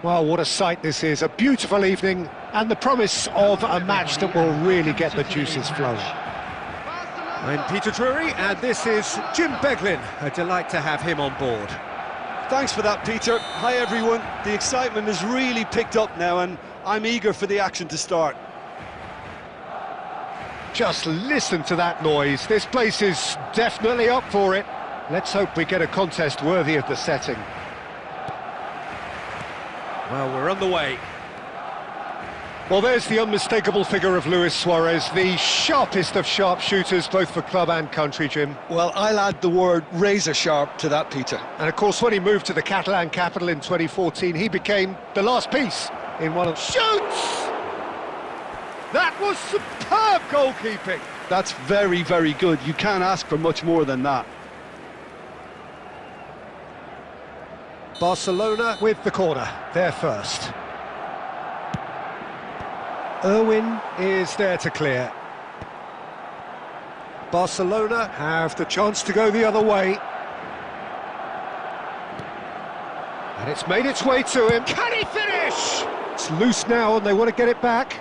Well, what a sight this is, a beautiful evening, and the promise of a match that will really get the juices flowing. I'm Peter Drury, and this is Jim Beglin. A delight to have him on board. Thanks for that, Peter. Hi, everyone. The excitement has really picked up now, and I'm eager for the action to start. Just listen to that noise. This place is definitely up for it. Let's hope we get a contest worthy of the setting. Well, we're on the way. Well, there's the unmistakable figure of Luis Suarez, the sharpest of sharpshooters, both for club and country, Jim. Well, I'll add the word razor sharp to that, Peter. And of course, when he moved to the Catalan capital in 2014, he became the last piece in one of... Shoots! That was superb goalkeeping. That's very, very good. You can't ask for much more than that. Barcelona with the corner, there first. Irwin is there to clear. Barcelona have the chance to go the other way. And it's made its way to him. Can he finish? It's loose now and they want to get it back.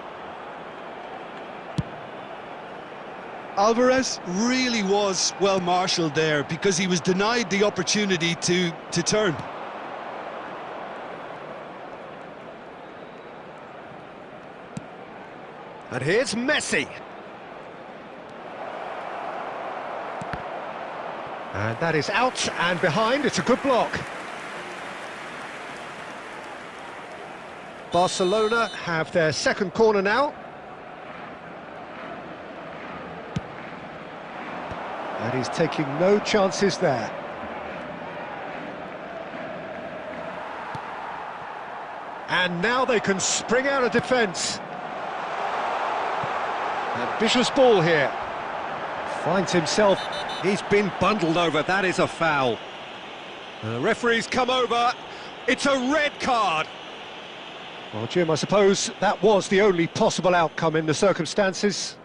Alvarez really was well marshalled there because he was denied the opportunity to turn. And here's Messi. And that is out and behind. It's a good block. Barcelona have their second corner now. And he's taking no chances there. And now they can spring out of defence. Ambitious ball here. Finds himself. He's been bundled over. That is a foul. The referee's come over. It's a red card. Well, Jim, I suppose that was the only possible outcome in the circumstances.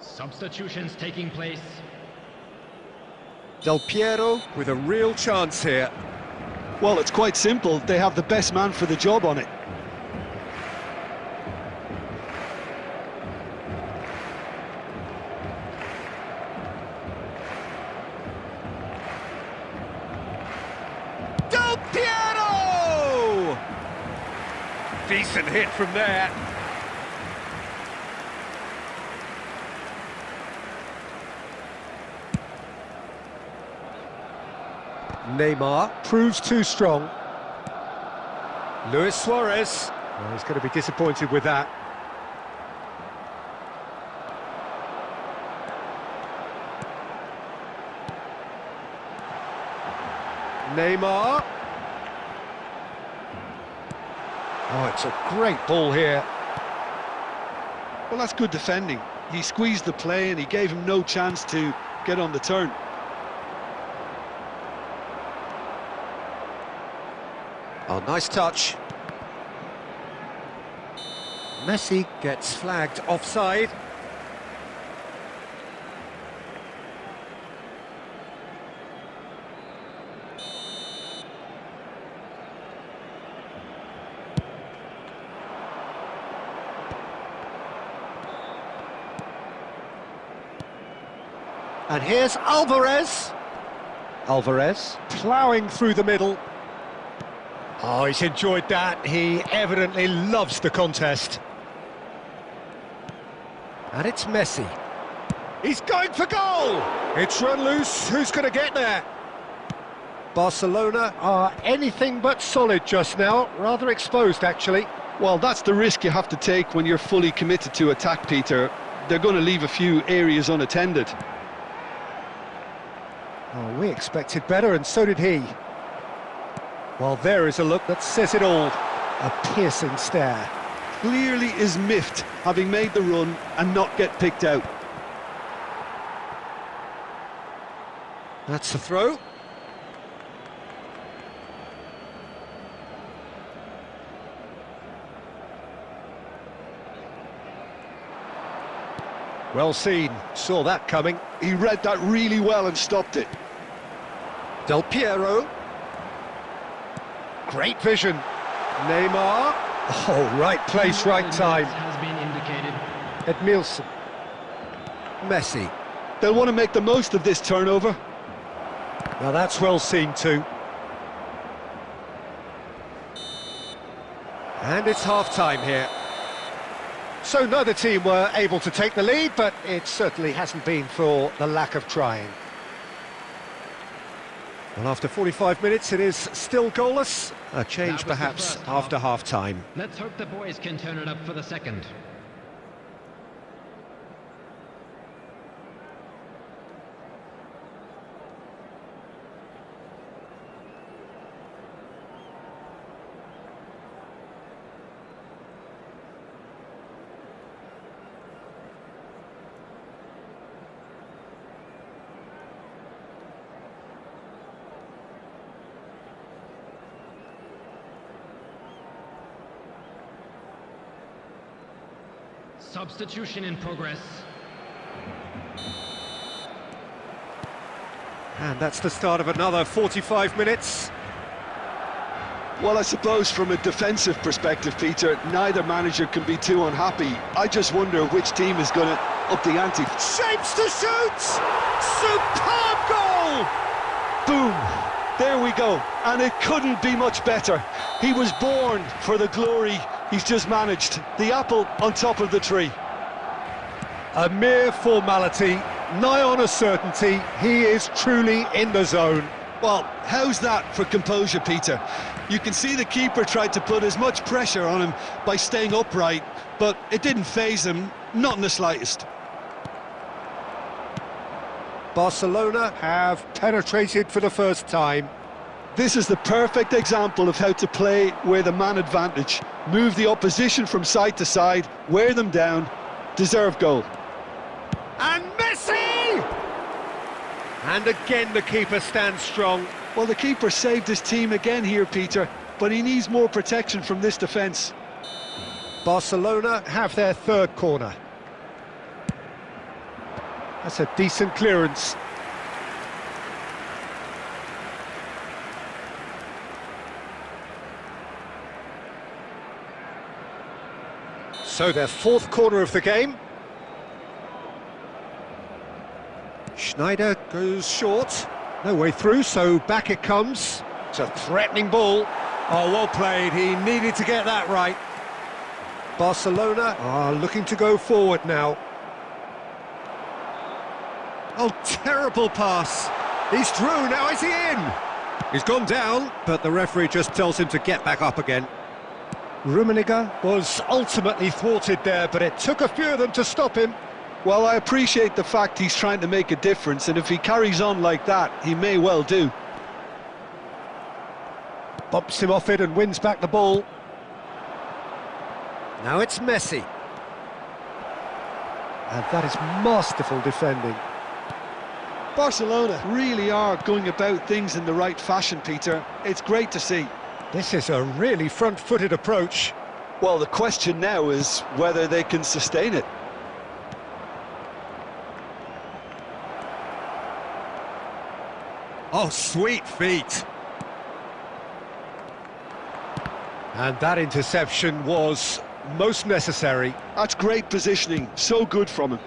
Substitutions taking place. Del Piero with a real chance here. Well, it's quite simple. They have the best man for the job on it. Del Piero! Decent hit from there. Neymar proves too strong. Luis Suarez. Well, he's going to be disappointed with that. Neymar. Oh, it's a great ball here. Well, that's good defending. He squeezed the play and he gave him no chance to get on the turn. Oh, nice touch. Messi gets flagged offside. And here's Alvarez. Alvarez ploughing through the middle. Oh, he's enjoyed that. He evidently loves the contest. And it's Messi. He's going for goal! It's run loose. Who's going to get there? Barcelona are anything but solid just now. Rather exposed, actually. Well, that's the risk you have to take when you're fully committed to attack, Peter. They're going to leave a few areas unattended. Oh, we expected better, and so did he. Well, there is a look that says it all. A piercing stare. Clearly is miffed, having made the run and not get picked out. That's the throw. Well seen, saw that coming. He read that really well and stopped it. Del Piero. Great vision. Neymar. Oh, right place, right time. Has been indicated. Edmilson. Messi. They'll want to make the most of this turnover. Now that's well seen too. And it's half-time here. So neither team were able to take the lead, but it certainly hasn't been for the lack of trying. Well, after 45 minutes, it is still goalless. A change perhaps after half-time. Let's hope the boys can turn it up for the second. Substitution in progress. And that's the start of another 45 minutes. Well, I suppose from a defensive perspective, Peter, neither manager can be too unhappy. I just wonder which team is going to up the ante. Shapes to shoot! Superb goal! Boom! There we go. And it couldn't be much better. He was born for the glory he's just managed. The apple on top of the tree. A mere formality, nigh on a certainty. He is truly in the zone. Well, how's that for composure, Peter? You can see the keeper tried to put as much pressure on him by staying upright, but it didn't faze him, not in the slightest. Barcelona have penetrated for the first time. This is the perfect example of how to play with a man advantage. Move the opposition from side to side, wear them down, deserve goal. And Messi! And again the keeper stands strong. Well, the keeper saved his team again here, Peter, but he needs more protection from this defence. Barcelona have their third corner. That's a decent clearance. So their fourth corner of the game. Schneider goes short. No way through, so back it comes. It's a threatening ball. Oh, well played. He needed to get that right. Barcelona are looking to go forward now. Oh, terrible pass. He's through, now is he in? He's gone down, but the referee just tells him to get back up again. Rummenigge was ultimately thwarted there, but it took a few of them to stop him. Well, I appreciate the fact he's trying to make a difference, and if he carries on like that, he may well do. Bumps him off it and wins back the ball. Now it's Messi. And that is masterful defending. Barcelona really are going about things in the right fashion, Peter. It's great to see. This is a really front-footed approach. Well, the question now is whether they can sustain it. Oh, sweet feet. And that interception was most necessary. That's great positioning, so good from him.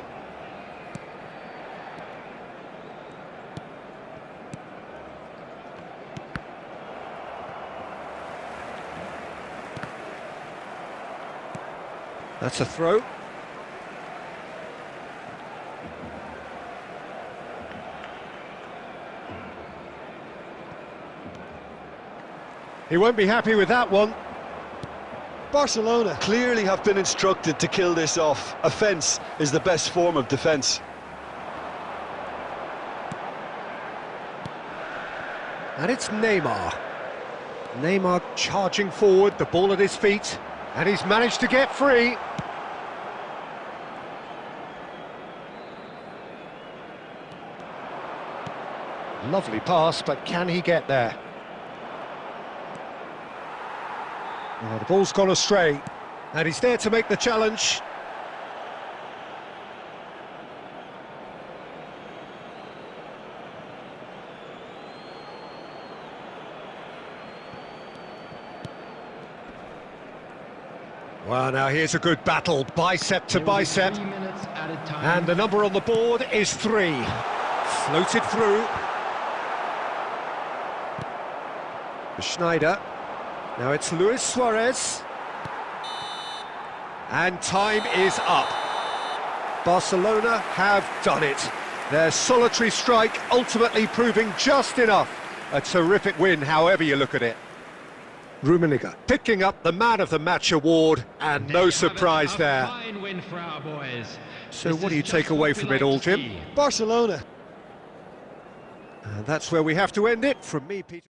That's a throw. He won't be happy with that one. Barcelona clearly have been instructed to kill this off. Offence is the best form of defence. And it's Neymar. Neymar charging forward, the ball at his feet, and he's managed to get free. Lovely pass, but can he get there? Oh, the ball's gone astray, and he's there to make the challenge. Well, now here's a good battle, bicep to bicep. 3 minutes added time. And the number on the board is 3. Floated through. Schneider. Now it's Luis Suarez. And time is up. Barcelona have done it. Their solitary strike ultimately proving just enough. A terrific win, however you look at it. Rummenigge picking up the Man of the Match award, and no surprise there. Fine win for our boys. So what do you take away from it all, Jim? Barcelona. And that's where we have to end it. From me, Peter.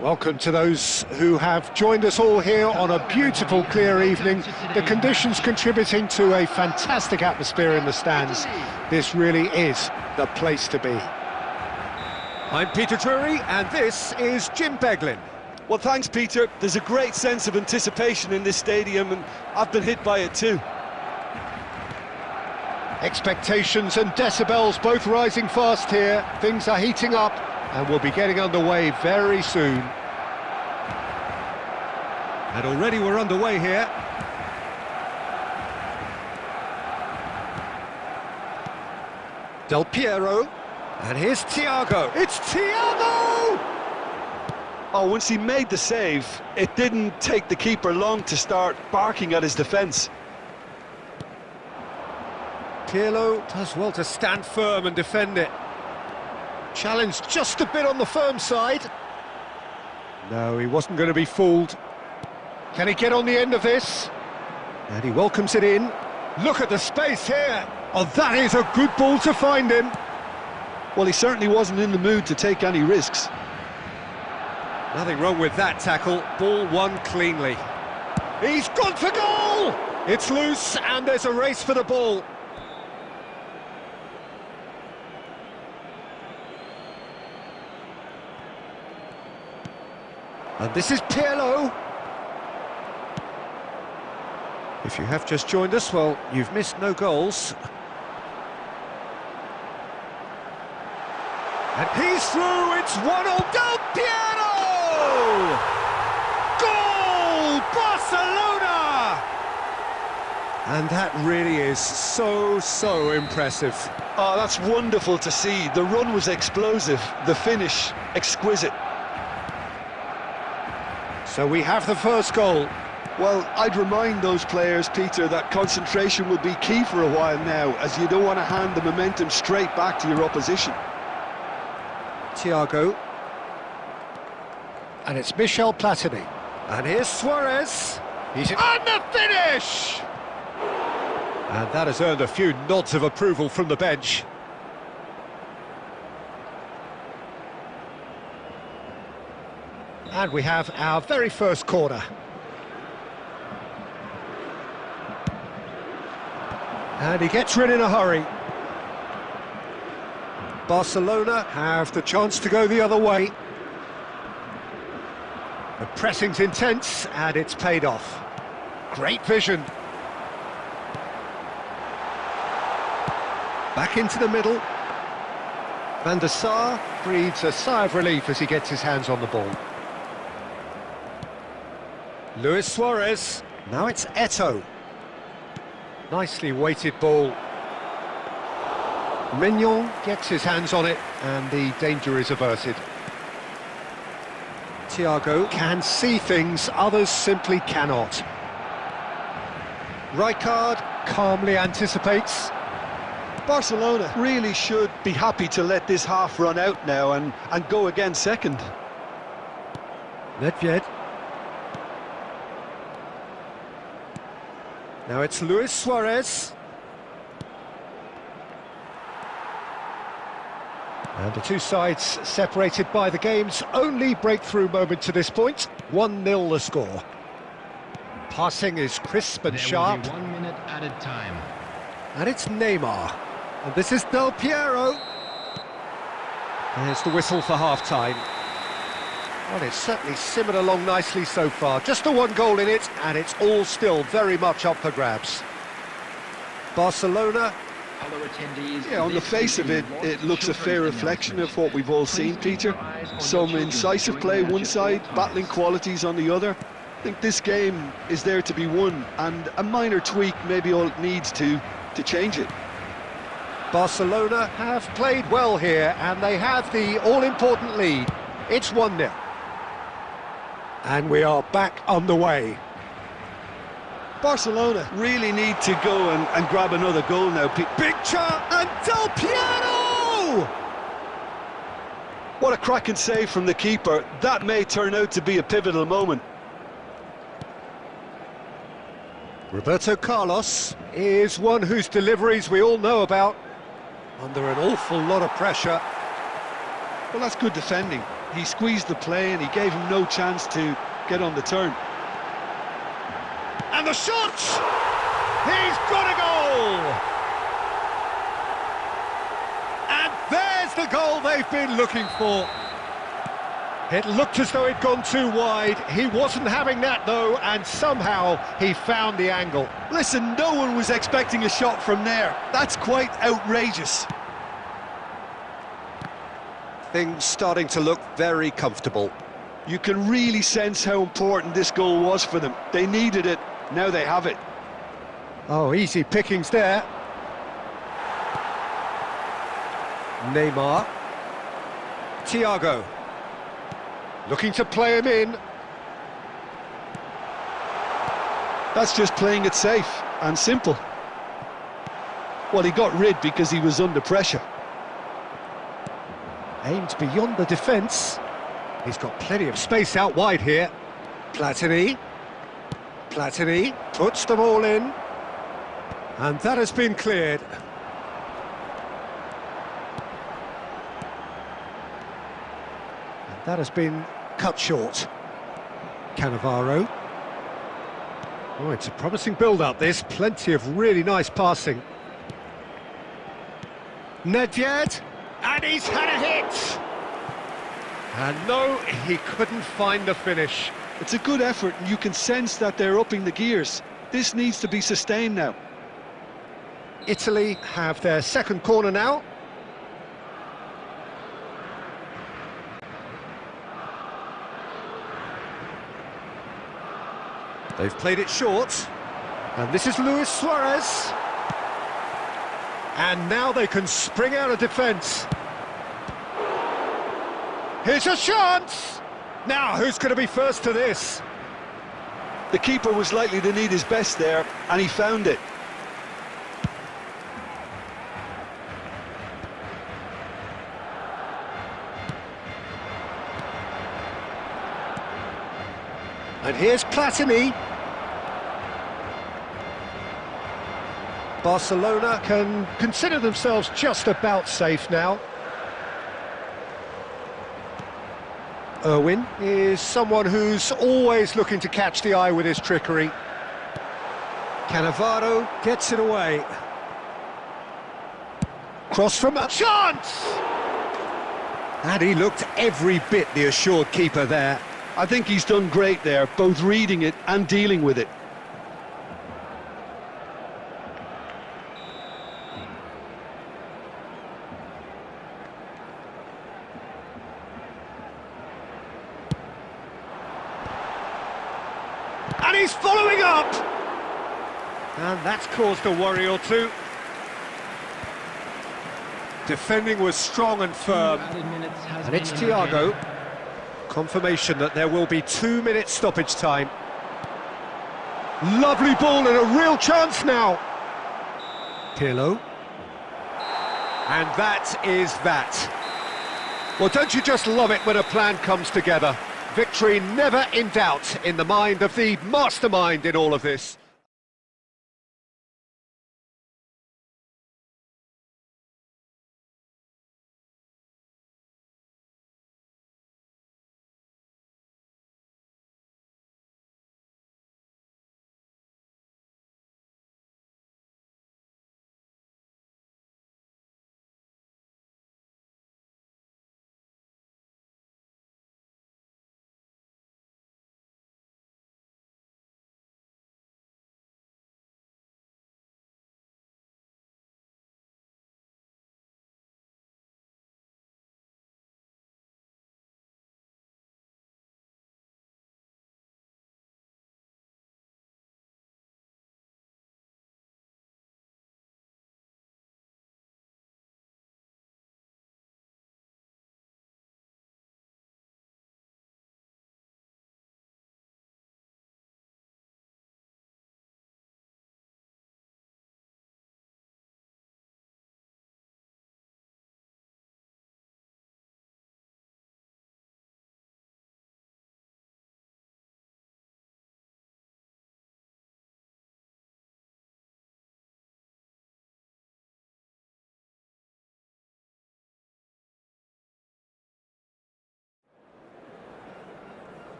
Welcome to those who have joined us all here on a beautiful, clear evening. The conditions contributing to a fantastic atmosphere in the stands. This really is the place to be. I'm Peter Drury, and this is Jim Beglin. Well, thanks, Peter. There's a great sense of anticipation in this stadium, and I've been hit by it too. Expectations and decibels both rising fast here. Things are heating up, and we'll be getting underway very soon. And already we're underway here. Del Piero, and here's Thiago. It's Thiago! Oh, once he made the save, it didn't take the keeper long to start barking at his defence. Pirlo does well to stand firm and defend it. Challenged just a bit on the firm side. No, he wasn't going to be fooled. Can he get on the end of this? And he welcomes it in. Look at the space here. Oh, that is a good ball to find him. Well, he certainly wasn't in the mood to take any risks. Nothing wrong with that tackle. Ball won cleanly. He's gone for goal! It's loose and there's a race for the ball. And this is Pirlo. If you have just joined us, well, you've missed no goals. And he's through, it's 1-0, Del Piero! Goal! Barcelona! And that really is so impressive. Oh, that's wonderful to see. The run was explosive, the finish exquisite. So we have the first goal. Well, I'd remind those players, Peter, that concentration will be key for a while now, as you don't want to hand the momentum straight back to your opposition. Thiago. And it's Michel Platini. And here's Suarez. He's on the finish! And that has earned a few nods of approval from the bench. And we have our very first corner. And he gets rid in a hurry. Barcelona have the chance to go the other way. The pressing's intense and it's paid off. Great vision. Back into the middle. Van der Sar breathes a sigh of relief as he gets his hands on the ball. Luis Suarez. Now it's Eto'o. Nicely weighted ball. Mignon gets his hands on it and the danger is averted. Thiago can see things others simply cannot. Rijkaard calmly anticipates. Barcelona really should be happy to let this half run out now and go again second. Nedved. Now it's Luis Suarez. And the two sides separated by the game's only breakthrough moment to this point. 1-0 the score. Passing is crisp and sharp. There will be 1 minute added time. And it's Neymar. And this is Del Piero. There's the whistle for half-time. Well, it's certainly simmered along nicely so far. Just the one goal in it, and it's all still very much up for grabs. Barcelona. Other attendees, Yeah, on the face of it, it looks a fair reflection of what we've all seen, Peter. Some incisive play one side, battling qualities on the other. I think this game is there to be won, and a minor tweak maybe all it needs to change it. Barcelona have played well here, and they have the all-important lead. It's 1-0. And we are back underway. Barcelona really need to go and grab another goal now. Big chance, and Del Piero! What a cracking save from the keeper. That may turn out to be a pivotal moment. Roberto Carlos is one whose deliveries we all know about. Under an awful lot of pressure. Well, that's good defending. He squeezed the play and he gave him no chance to get on the turn. And the shot! He's got a goal! And there's the goal they've been looking for. It looked as though it'd gone too wide. He wasn't having that, though, and somehow he found the angle. Listen, no one was expecting a shot from there. That's quite outrageous. Things starting to look very comfortable. You can really sense how important this goal was for them. They needed it, now they have it. Oh, easy pickings there. Neymar. Thiago. Looking to play him in. That's just playing it safe and simple. Well, he got rid because he was under pressure. Aimed beyond the defence. He's got plenty of space out wide here. Platini. Platini puts them all in. And that has been cleared. And that has been cut short. Cannavaro. Oh, it's a promising build-up, this. Plenty of really nice passing. Nedved, and he's had a hit! And no, he couldn't find the finish. It's a good effort, and you can sense that they're upping the gears. This needs to be sustained now. Italy have their second corner now. They've played it short, and this is Luis Suarez. And now they can spring out of defence. Here's a chance! Now, who's going to be first to this? The keeper was likely to need his best there, and he found it. And here's Platini. Barcelona can consider themselves just about safe now. Irwin is someone who's always looking to catch the eye with his trickery. Cannavaro gets it away. Cross from a chance! And he looked every bit the assured keeper there. I think he's done great there, both reading it and dealing with it. And he's following up! And that's caused a worry or two. Defending was strong and firm. And it's Thiago. Confirmation that there will be 2 minutes stoppage time. Lovely ball and a real chance now. Pirlo. And that is that. Well, don't you just love it when a plan comes together? Victory never in doubt in the mind of the mastermind in all of this.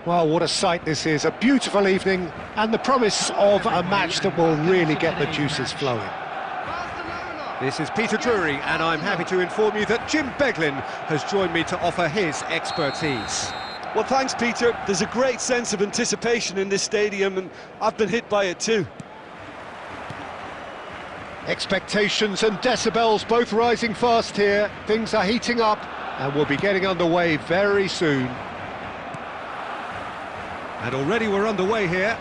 Well, what a sight this is, a beautiful evening and the promise of a match that will really get the juices flowing. This is Peter Drury and I'm happy to inform you that Jim Beglin has joined me to offer his expertise. Well, thanks, Peter. There's a great sense of anticipation in this stadium and I've been hit by it too. Expectations and decibels both rising fast here. Things are heating up and we'll be getting underway very soon. And already we're underway here.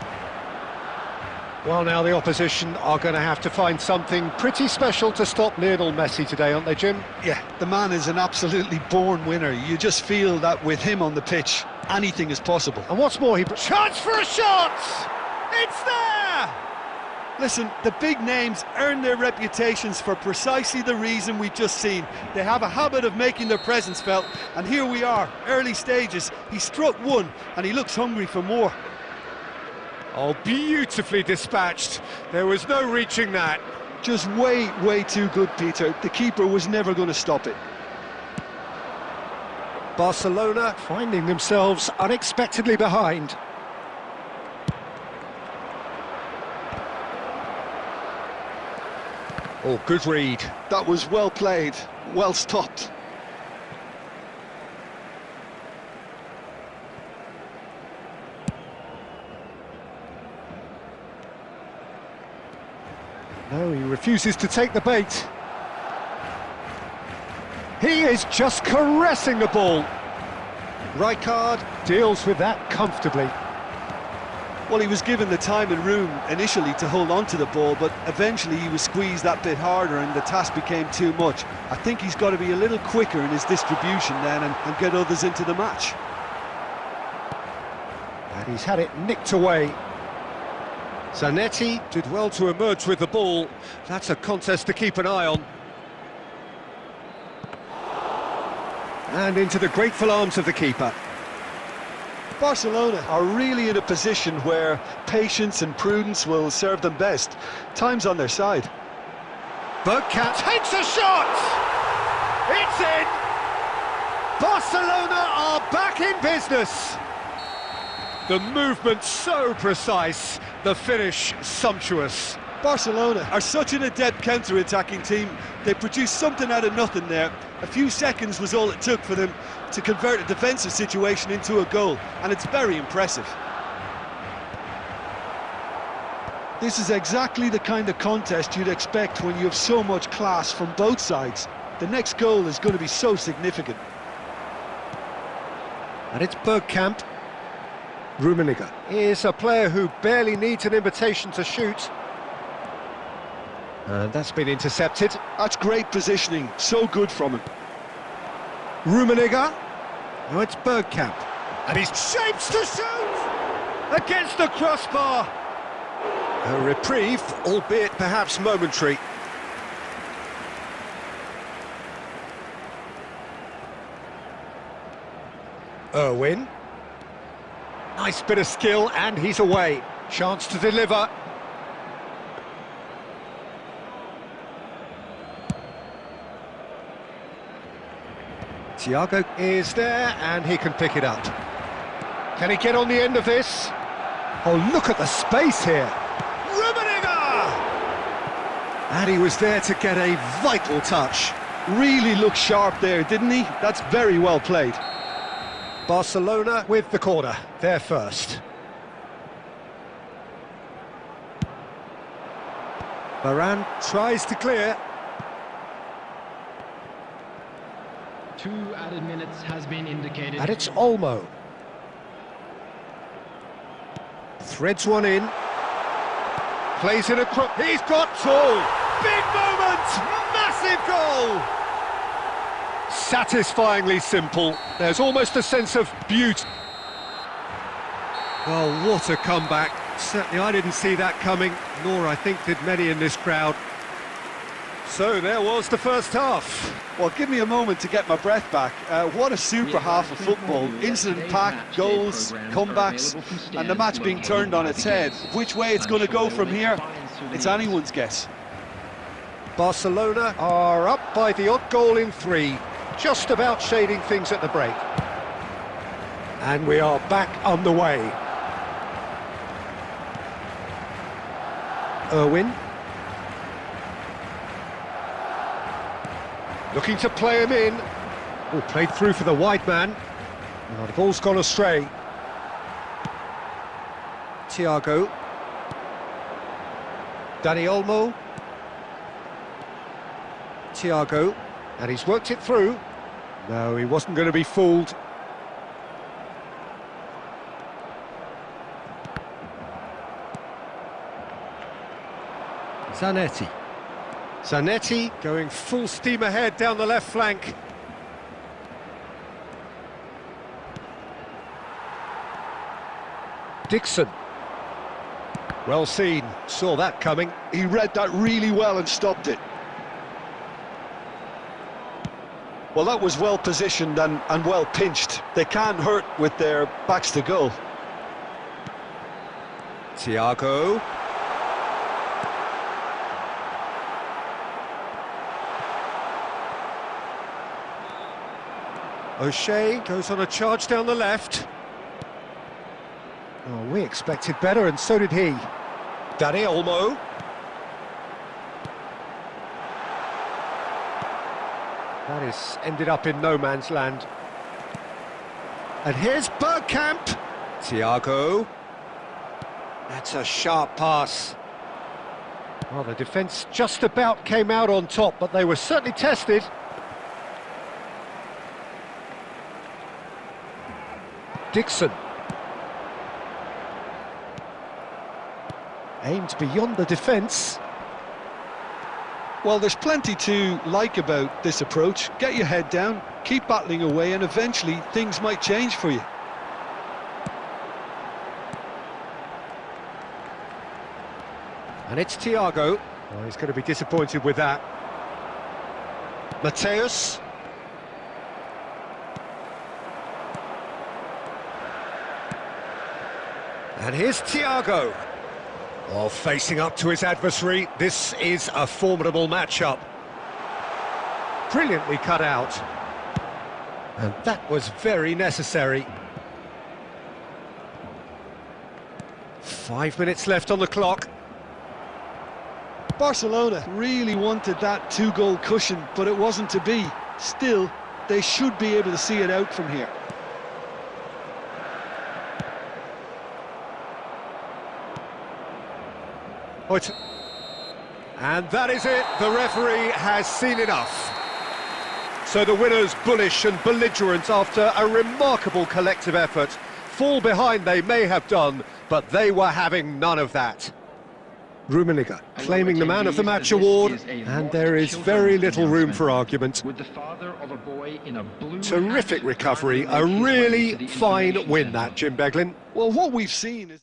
Well, now the opposition are going to have to find something pretty special to stop Lionel Messi today, aren't they, Jim? Yeah, the man is an absolutely born winner. You just feel that with him on the pitch, anything is possible. And what's more, chance for a shot! It's there! Listen, the big names earn their reputations for precisely the reason we've just seen. They have a habit of making their presence felt, and here we are, early stages. He struck one, and he looks hungry for more. Oh, beautifully dispatched. There was no reaching that. Just way too good, Peter. The keeper was never going to stop it. Barcelona finding themselves unexpectedly behind. Oh, good read. That was well played, well stopped. No, he refuses to take the bait. He is just caressing the ball. Rijkaard deals with that comfortably. Well, he was given the time and room initially to hold on to the ball, but eventually he was squeezed that bit harder and the task became too much. I think he's got to be a little quicker in his distribution then and get others into the match. And he's had it nicked away. Zanetti did well to emerge with the ball. That's a contest to keep an eye on. And into the grateful arms of the keeper. Barcelona are really in a position where patience and prudence will serve them best. Time's on their side. Bergkamp takes a shot! It's in! Barcelona are back in business! The movement so precise, the finish sumptuous. Barcelona are such an adept counter-attacking team. They produced something out of nothing there. A few seconds was all it took for them to convert a defensive situation into a goal, and it's very impressive. This is exactly the kind of contest you'd expect when you have so much class from both sides. The next goal is going to be so significant. And it's Bergkamp. Rummenigge is a player who barely needs an invitation to shoot. And that's been intercepted. That's great positioning, so good from him. Rummenigge. Now it's Bergkamp. And he's shapes to shoot! Against the crossbar! A reprieve, albeit perhaps momentary. Irwin. Nice bit of skill, and he's away. Chance to deliver. Thiago is there, and he can pick it up. Can he get on the end of this? Oh, look at the space here. Rummenigge! And he was there to get a vital touch. Really looked sharp there, didn't he? That's very well played. Barcelona with the corner, they're first. Varane tries to clear. 2 added minutes has been indicated. And it's Olmo. Threads one in. Plays in a crook. He's got tall. Big moment! Massive goal! Satisfyingly simple. There's almost a sense of beauty. Well, what a comeback. Certainly I didn't see that coming, nor I think did many in this crowd. So there was the first half. Well, give me a moment to get my breath back. What a super half of football. Incident-packed, goals, comebacks, and the match being turned on its head. Which way it's going to go from here, it's anyone's guess. Barcelona are up by the odd goal in 3, just about shading things at the break. And we are back on the way. Irwin. Looking to play him in. Oh, played through for the wide man. Oh, the ball's gone astray. Thiago. Dani Olmo. Thiago. And he's worked it through. No, he wasn't going to be fooled. Zanetti. Zanetti going full steam ahead down the left flank. Dixon. Well seen, saw that coming. He read that really well and stopped it. Well, that was well positioned and well pinched. They can't hurt with their backs to goal. Thiago. O'Shea goes on a charge down the left. Oh, we expected better, and so did he. Dani Olmo. That is ended up in no man's land. And here's Bergkamp. Thiago. That's a sharp pass. Well, the defence just about came out on top, but they were certainly tested. Dixon. Aimed beyond the defence. Well, there's plenty to like about this approach. Get your head down, keep battling away, and eventually things might change for you. And it's Thiago. Oh, he's going to be disappointed with that. Mateus. And here's Thiago. Oh, facing up to his adversary, this is a formidable matchup. Brilliantly cut out. And that was very necessary. 5 minutes left on the clock. Barcelona really wanted that two-goal cushion, but it wasn't to be. Still, they should be able to see it out from here. And that is it, the referee has seen enough. So the winners, bullish and belligerent after a remarkable collective effort. Fall behind they may have done, but they were having none of that. Rummenigge claiming the Man of the Match award, and there is very little room for argument. Terrific recovery, a really fine win that, Jim Beglin. Well, what we've seen is...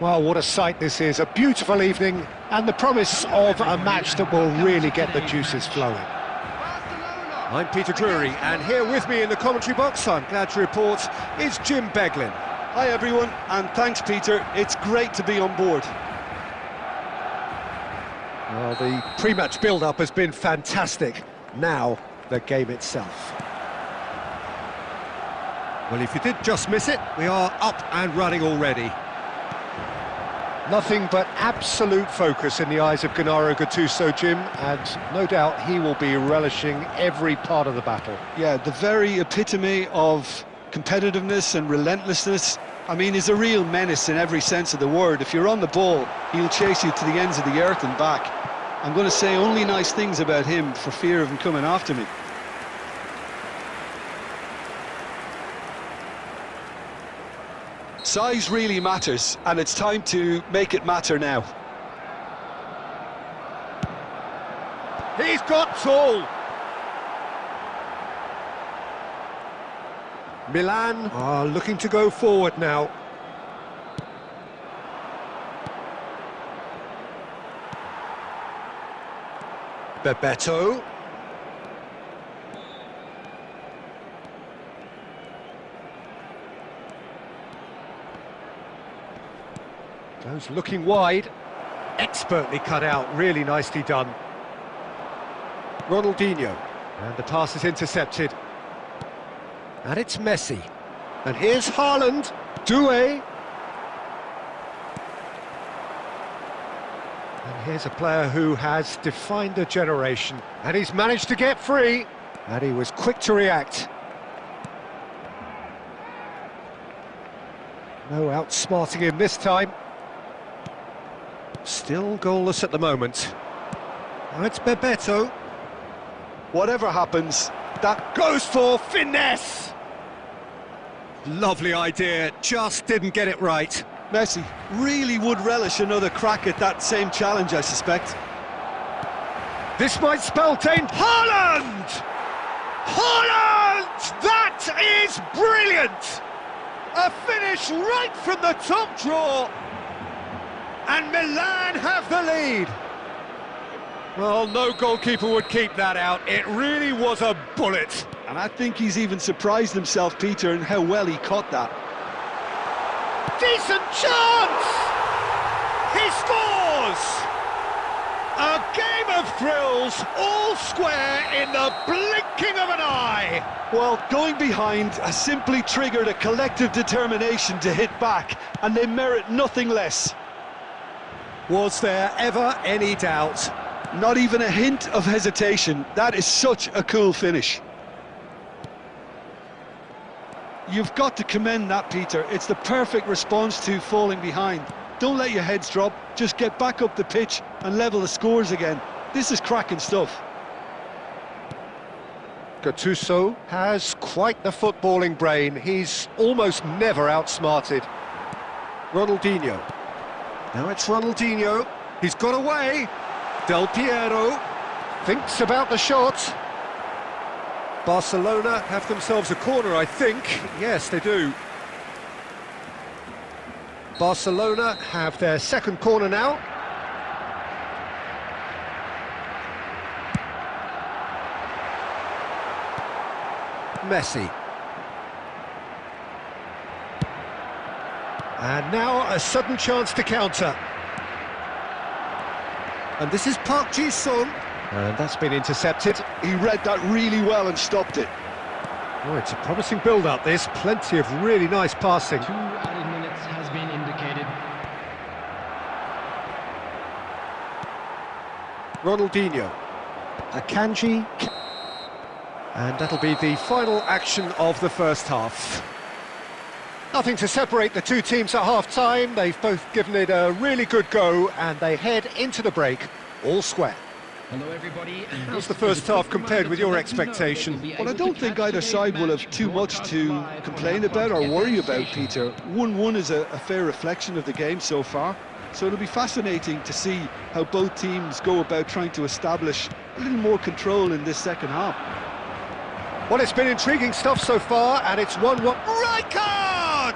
Well, what a sight this is, a beautiful evening, and the promise of a match that will really get the juices flowing. I'm Peter Drury, and here with me in the commentary box, I'm glad to report, is Jim Beglin. Hi everyone, and thanks Peter, it's great to be on board. Well, the pre-match build-up has been fantastic. Now, the game itself. Well, if you did just miss it, we are up and running already. Nothing but absolute focus in the eyes of Gennaro Gattuso, Jim, and no doubt he will be relishing every part of the battle. Yeah, the very epitome of competitiveness and relentlessness. I mean, he's a real menace in every sense of the word. If you're on the ball, he'll chase you to the ends of the earth and back. I'm going to say only nice things about him for fear of him coming after me. Size really matters, and it's time to make it matter now. He's got tall! Milan are looking to go forward now. Bebeto. Goes looking wide. Expertly cut out, really nicely done. Ronaldinho. And the pass is intercepted. And it's Messi. And here's Haaland. Doué. And here's a player who has defined a generation. And he's managed to get free. And he was quick to react. No outsmarting him this time. Still goalless at the moment. Now it's Bebeto. Whatever happens, that Goes for finesse! Lovely idea, just didn't get it right. Messi really would relish another crack at that same challenge, I suspect. This might spell danger. Haaland! Haaland! That is brilliant! A finish right from the top draw. And Milan have the lead. Well, no goalkeeper would keep that out. It really was a bullet. And I think he's even surprised himself, Peter, in how well he caught that. Decent chance! He scores! A game of thrills, all square in the blinking of an eye. Well, going behind has simply triggered a collective determination to hit back, and they merit nothing less. Was there ever any doubt? Not even a hint of hesitation. That is such a cool finish. You've got to commend that, Peter. It's the perfect response to falling behind. Don't let your heads drop, just get back up the pitch and level the scores again. This is cracking stuff. Gattuso has quite the footballing brain. He's almost never outsmarted. Ronaldinho. Now it's Ronaldinho. He's got away. Del Piero thinks about the shot. Barcelona have themselves a corner, I think. Yes, they do. Barcelona have their second corner now. Messi. And now a sudden chance to counter. And this is Park Ji-sung. And that's been intercepted. He read that really well and stopped it. Oh, it's a promising build-up, this. Plenty of really nice passing. 2 added minutes has been indicated. Ronaldinho. Akanji. And that'll be the final action of the first half. Nothing to separate the two teams at half-time. They've both given it a really good go, and they head into the break all square. Hello everybody. How's the first half compared with your expectation? Well, I don't think either side will have too much to complain about or worry about, Peter. 1-1 is a fair reflection of the game so far. So it'll be fascinating to see how both teams go about trying to establish a little more control in this second half. Well, it's been intriguing stuff so far, and it's 1-1. Right card!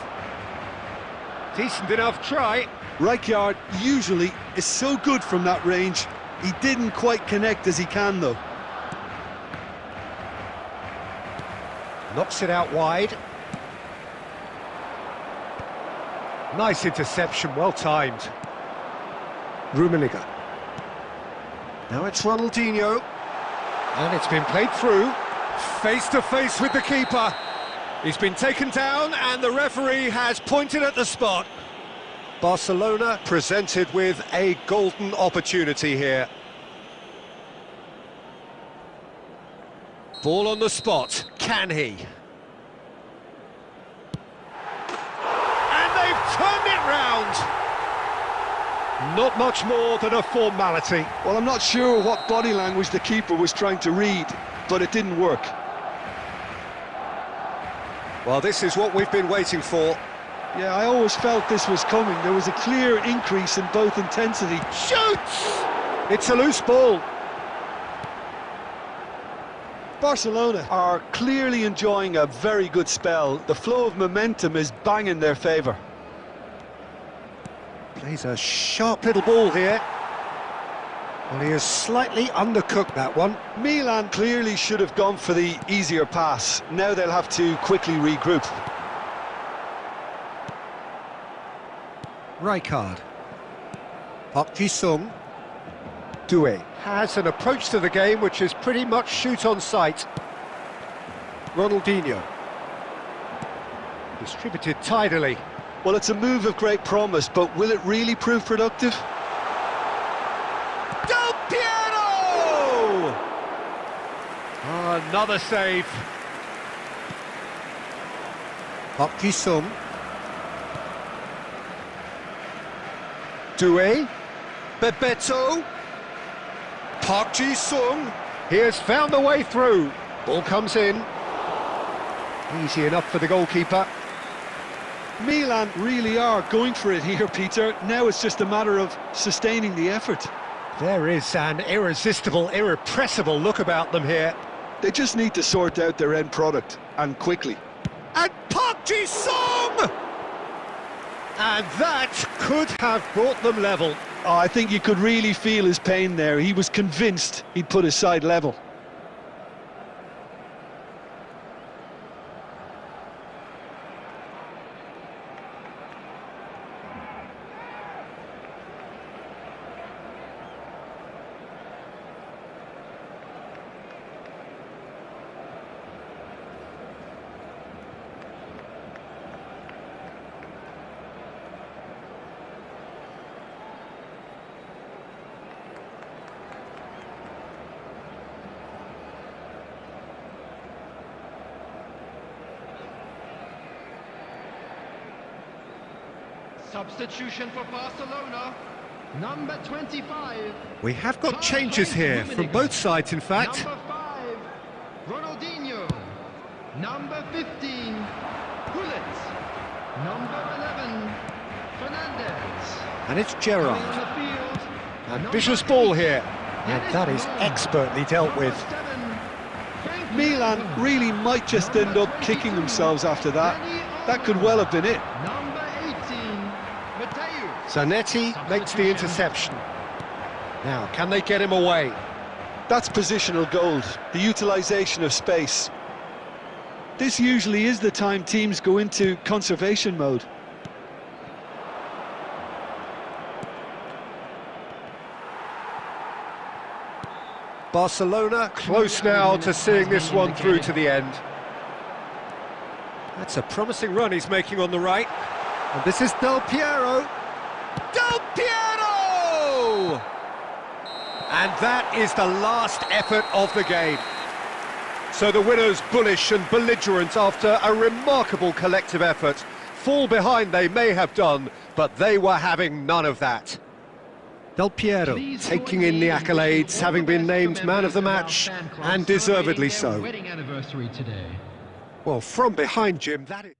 Decent enough try. Rijkaard usually is so good from that range. He didn't quite connect as he can, though. Knocks it out wide. Nice interception, well timed. Rummenigge. Now it's Ronaldinho. And it's been played through. Face to face with the keeper. He's been taken down and the referee has pointed at the spot. Barcelona presented with a golden opportunity here. Ball on the spot. Can he? And they've turned it round. Not much more than a formality. Well, I'm not sure what body language the keeper was trying to read, but it didn't work. Well, this is what we've been waiting for. Yeah, I always felt this was coming. There was a clear increase in both intensity. Shoots! It's a loose ball. Barcelona are clearly enjoying a very good spell. The flow of momentum is bang in their favour. Plays a sharp little ball here. Well, he has slightly undercooked that one. Milan clearly should have gone for the easier pass. Now they'll have to quickly regroup. Rijkaard. Park Ji-sung. Doué has an approach to the game which is pretty much shoot on sight. Ronaldinho. Distributed tidily. Well, it's a move of great promise, but will it really prove productive? Del Piero! Another save. Park Ji-sung. Doué. Bebeto. Park Ji-sung. He has found the way through. Ball comes in. Easy enough for the goalkeeper. Milan really are going for it here, Peter. Now it's just a matter of sustaining the effort. There is an irresistible, irrepressible look about them here. They just need to sort out their end product, and quickly. And Park Ji-sung! And that could have brought them level. Oh, I think you could really feel his pain there. He was convinced he'd put his side level. Substitution for Barcelona, number 25. We have got changes here from both sides, in fact. Number 5, Ronaldinho. Number 15, Gullit. Number 11, Fernandez. And it's Coming Gerrard. on the field, Ambitious number ball 8, here. And that is expertly dealt number with. 7, Frank Milan Ronaldo. really might just end up kicking themselves after that. That could well have been it. Number 18, Mateo. Zanetti makes the interception. Now, can they get him away? That's positional gold, the utilisation of space. This usually is the time teams go into conservation mode. Barcelona close now to seeing this one through to the end. That's a promising run he's making on the right. And this is Del Piero. Del Piero! And that is the last effort of the game. So the winners bullish and belligerent after a remarkable collective effort. Fall behind they may have done, but they were having none of that. Del Piero taking in the accolades, having been named man of the match, and deservedly so. Wedding anniversary today. Well, from behind, Jim, that is...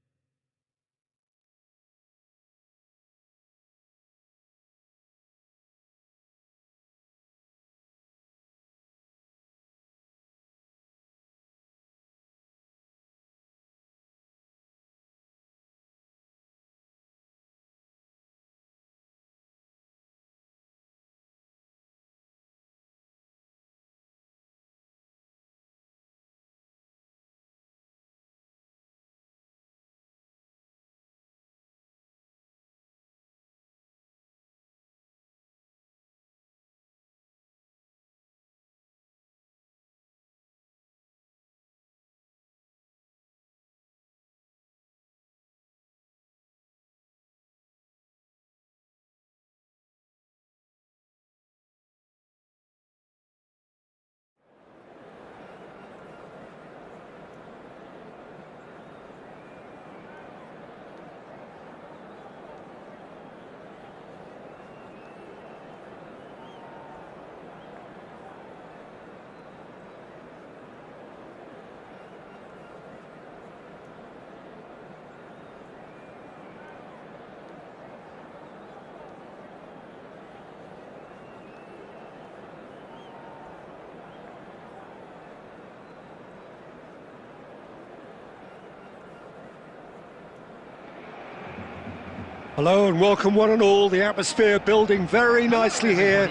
Hello and welcome one and all. The atmosphere building very nicely here.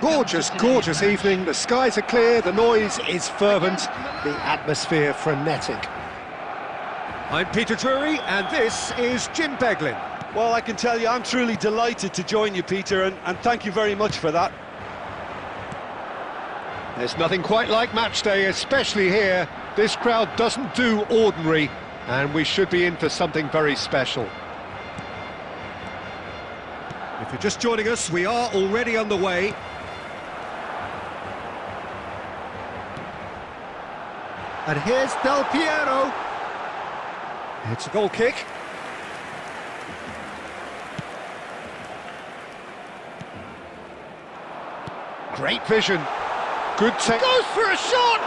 Gorgeous, gorgeous evening. The skies are clear, the noise is fervent, the atmosphere frenetic. I'm Peter Drury and this is Jim Beglin. Well, I can tell you I'm truly delighted to join you, Peter, and thank you very much for that. There's nothing quite like match day, especially here. This crowd doesn't do ordinary, and we should be in for something very special. If you're just joining us, we are already underway. And here's Del Piero. It's a goal kick. Great vision. Good take. Goes for a shot!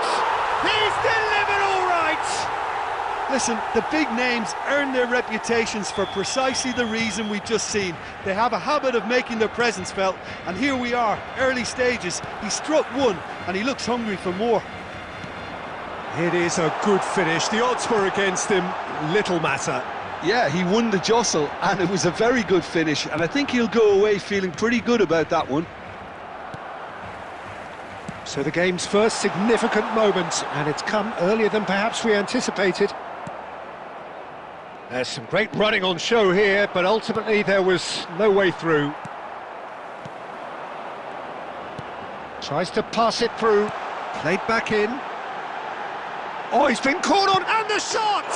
He's delivered all right! Listen, the big names earn their reputations for precisely the reason we've just seen. They have a habit of making their presence felt, and here we are, early stages. He struck one, and he looks hungry for more. It is a good finish. The odds were against him, little matter. Yeah, he won the jostle, and it was a very good finish, and I think he'll go away feeling pretty good about that one. So the game's first significant moment, and it's come earlier than perhaps we anticipated. There's some great running on show here, but ultimately there was no way through. Tries to pass it through, played back in. Oh, he's been caught on, and the shot!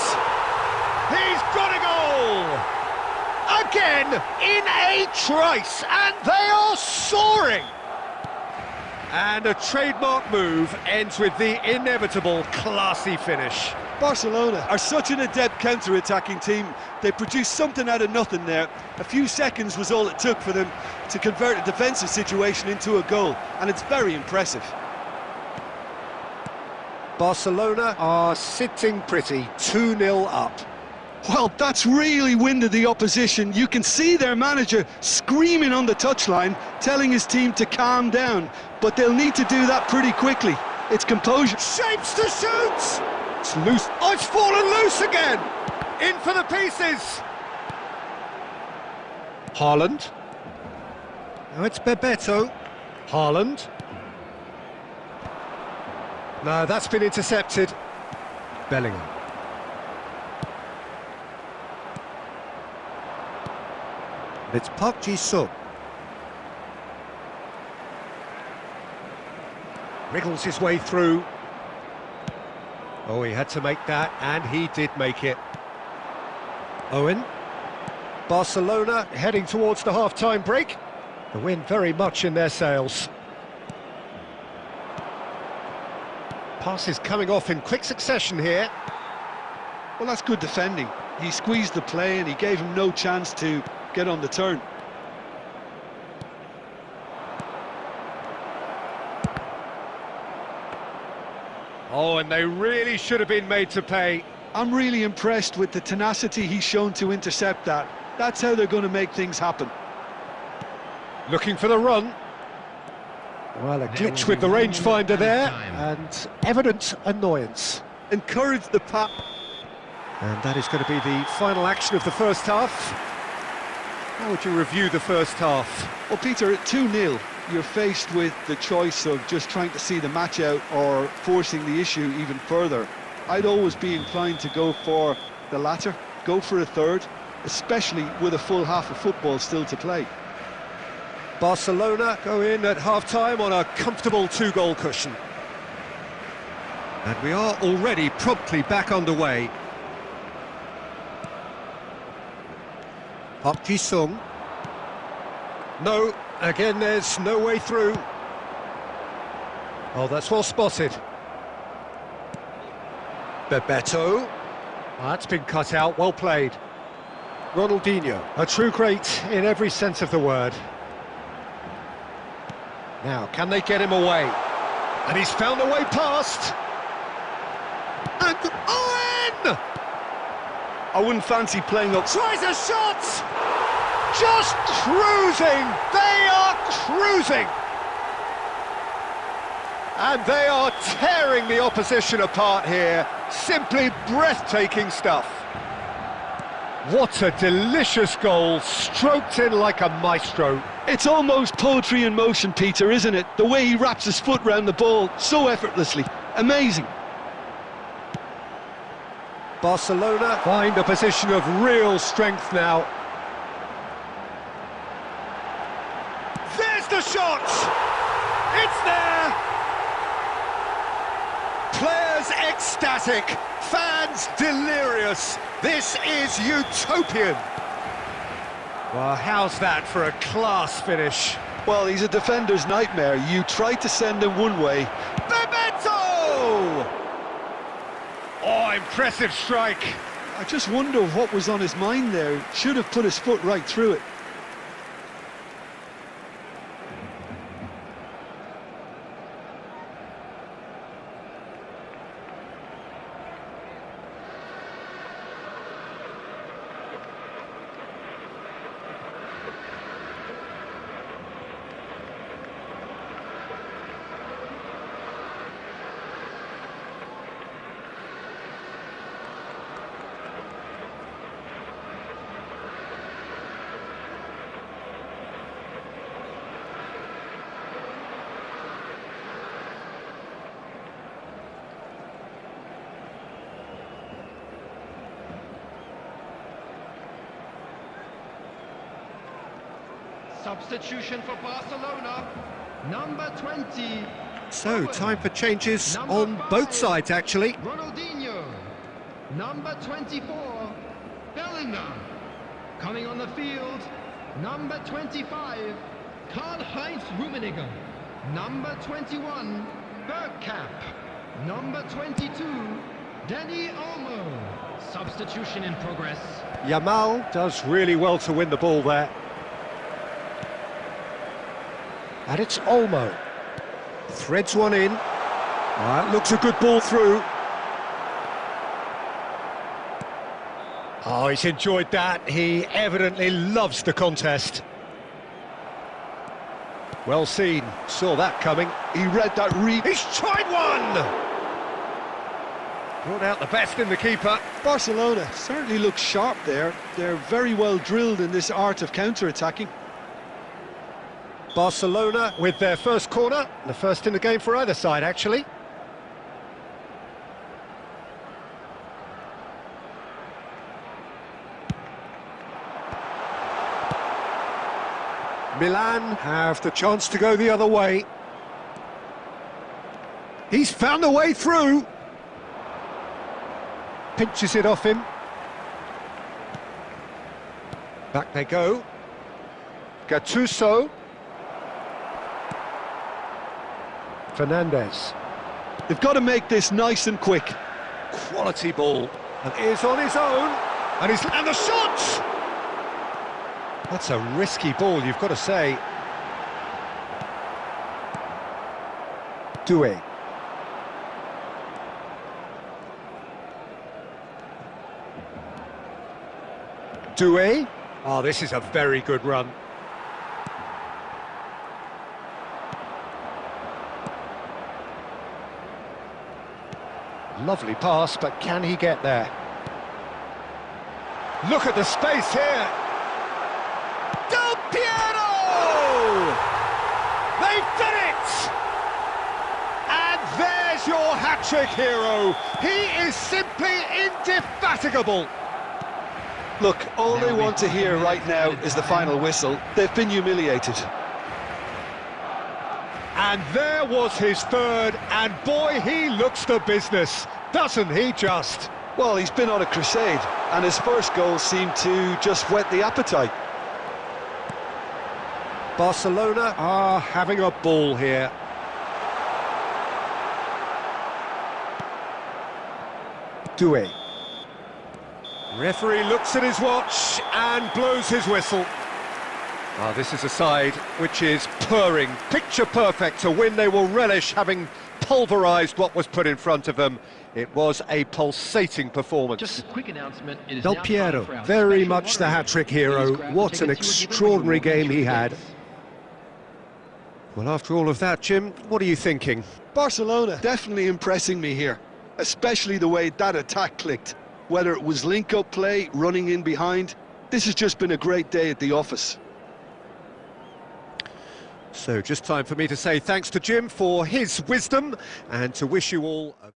He's got a goal! Again, in a trice, and they are soaring! And a trademark move ends with the inevitable classy finish. Barcelona are such an adept counter-attacking team. They produced something out of nothing there. A few seconds was all it took for them to convert a defensive situation into a goal, and it's very impressive. Barcelona are sitting pretty, 2-0 up. Well, that's really winded the opposition. You can see their manager screaming on the touchline, telling his team to calm down, but they'll need to do that pretty quickly. It's composure. Shapes to shoot! It's loose. Oh, it's fallen loose again! In for the pieces! Haaland. Now it's Bebeto. Haaland. No, that's been intercepted. Bellingham. It's Park Ji-sung. Wriggles his way through. Oh, he had to make that, and he did make it. Owen. Barcelona heading towards the half-time break. The wind very much in their sails. Passes coming off in quick succession here. Well, that's good defending. He squeezed the play and he gave him no chance to get on the turn. Oh, and they really should have been made to pay. I'm really impressed with the tenacity he's shown to intercept that. That's how they're going to make things happen. Looking for the run. Well, a glitch with the rangefinder there, and evident annoyance. Encourage the pass. And that is going to be the final action of the first half. How would you review the first half? Well, Peter, at 2-0, you're faced with the choice of just trying to see the match out or forcing the issue even further. I'd always be inclined to go for the latter, go for a third, especially with a full half of football still to play. Barcelona go in at half-time on a comfortable 2-goal cushion. And we are already promptly back underway. Park Ji-sung. No, again there's no way through. Oh, that's well spotted. Bebeto. That's been cut out, well played. Ronaldinho, a true great in every sense of the word. Now, can they get him away? And he's found a way past. And Owen! I wouldn't fancy playing up. Tries a shot! Just cruising! They are cruising! And they are tearing the opposition apart here. Simply breathtaking stuff. What a delicious goal, stroked in like a maestro. It's almost poetry in motion, Peter, isn't it? The way he wraps his foot round the ball so effortlessly. Amazing. Barcelona find a position of real strength now. There's the shot! It's there! Players ecstatic, fans delirious. This is utopian. Well, how's that for a class finish? Well, he's a defender's nightmare. You try to send him one way. Bebeto! Oh, impressive strike. I just wonder what was on his mind there. Should have put his foot right through it. Substitution for Barcelona, number 20. So, time for changes on both sides, actually. Ronaldinho, number 24. Bellingham, coming on the field, number 25. Karl-Heinz Rummenigge, number 21. Bergkamp, number 22. Dani Olmo. Substitution in progress. Yamal does really well to win the ball there. And it's Olmo. Threads one in. That looks a good ball through. Oh, he's enjoyed that. He evidently loves the contest. Well seen. Saw that coming. He read that read. He's tried one! Brought out the best in the keeper. Barcelona certainly looks sharp there. They're very well drilled in this art of counter-attacking. Barcelona with their first corner, the first in the game for either side, actually. Milan have the chance to go the other way. He's found a way through. Pinches it off him. Back they go. Gattuso. Fernandez. They've got to make this nice and quick. Quality ball. And is on his own. And the shot! That's a risky ball, you've got to say. Doué. Doué. Oh, this is a very good run. Lovely pass, but can he get there? Look at the space here. Del Piero! They've done it! And there's your hat-trick hero. He is simply indefatigable. Look, all they want to hear right now is the final whistle. They've been humiliated. And there was his third, and boy, he looks the business, doesn't he just? Well, he's been on a crusade, and his first goal seemed to just whet the appetite. Barcelona are having a ball here. Doué. Referee looks at his watch and blows his whistle. Oh, this is a side which is purring, picture perfect, a win they will relish, having pulverised what was put in front of them. It was a pulsating performance. Just a quick announcement. It is Del now Piero, time for our very special much the moderator. hat-trick Please hero. grab What the an tickets you have extraordinary available game he for had. tickets. Well, after all of that, Jim, what are you thinking? Barcelona definitely impressing me here, especially the way that attack clicked. whether it was link-up play, running in behind. This has just been a great day at the office. So just time for me to say thanks to Jim for his wisdom and to wish you all a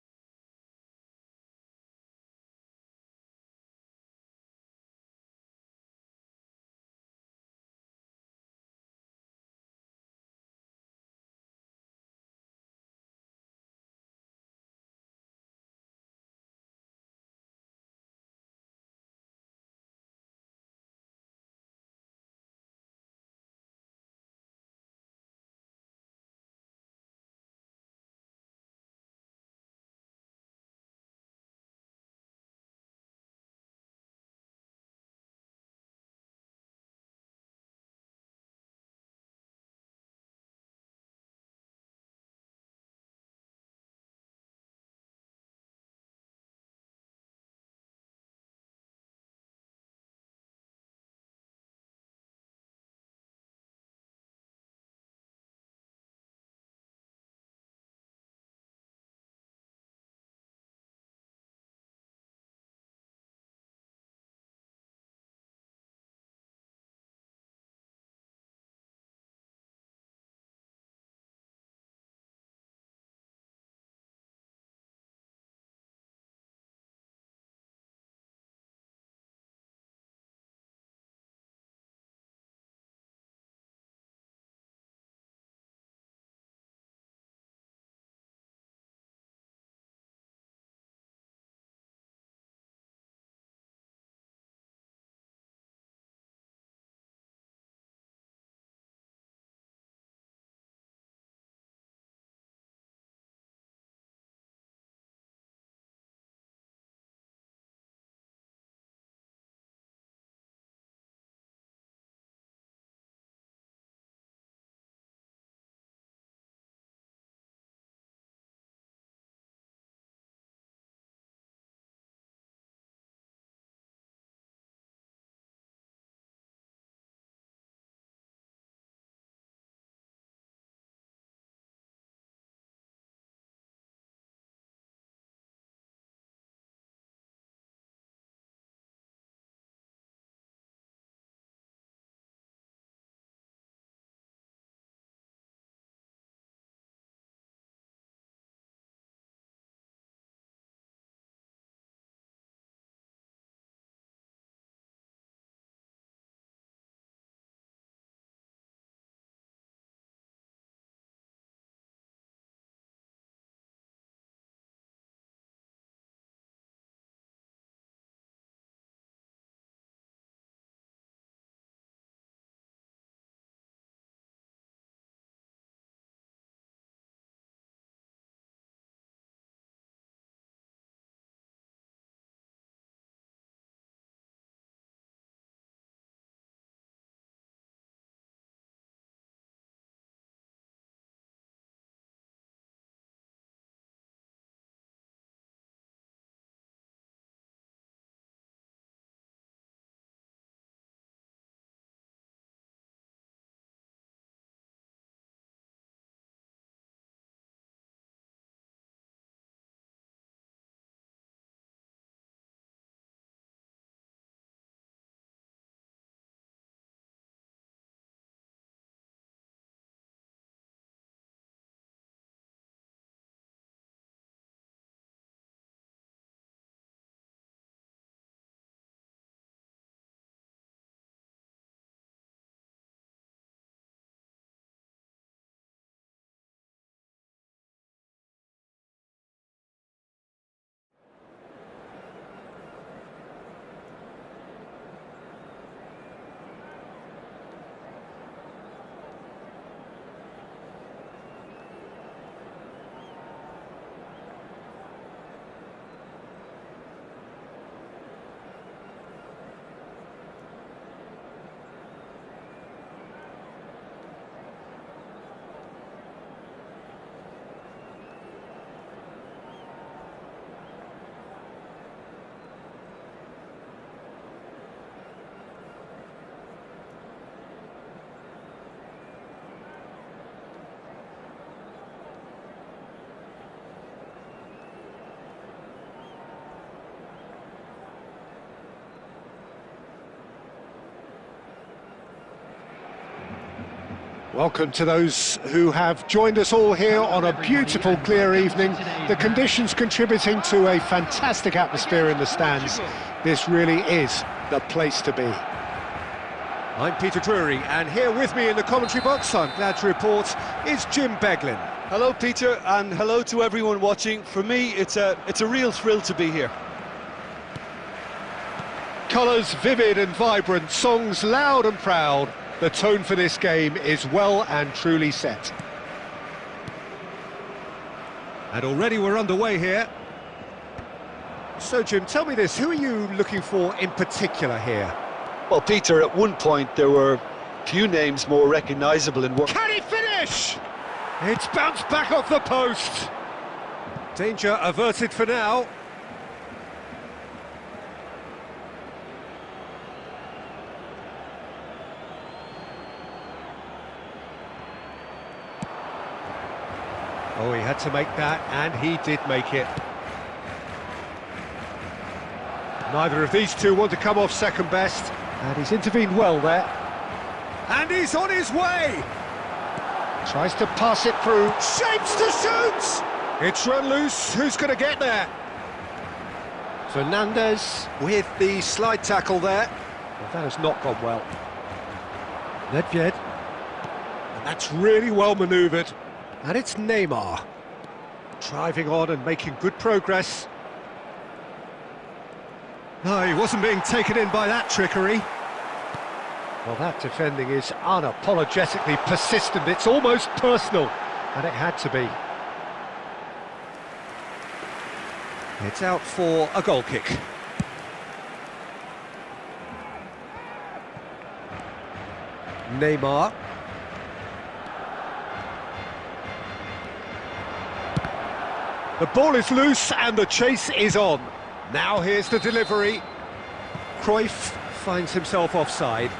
Welcome to those who have joined us all here on a beautiful, clear evening. The conditions contributing to a fantastic atmosphere in the stands. This really is the place to be. I'm Peter Drury, and here with me in the commentary box, I'm glad to report, is Jim Beglin. Hello, Peter, and hello to everyone watching. For me, it's a real thrill to be here. Colours vivid and vibrant, songs loud and proud. The tone for this game is well and truly set. And already we're underway here. So, Jim, tell me this, who are you looking for in particular here? Well, Peter, at one point there were few names more recognisable in work. Can he finish? It's bounced back off the post. Danger averted for now. Oh, he had to make that, and he did make it. Neither of these two want to come off second best, and he's intervened well there. And he's on his way! Tries to pass it through, shapes to shoot! It's run loose, who's going to get there? Fernandez with the slide tackle there. Well, that has not gone well. Nedved. And that's really well manoeuvred. And it's Neymar. Driving on and making good progress. No, he wasn't being taken in by that trickery. Well, that defending is unapologetically persistent. It's almost personal, and it had to be. It's out for a goal kick. Neymar. The ball is loose and the chase is on. Now here's the delivery. Cruyff finds himself offside.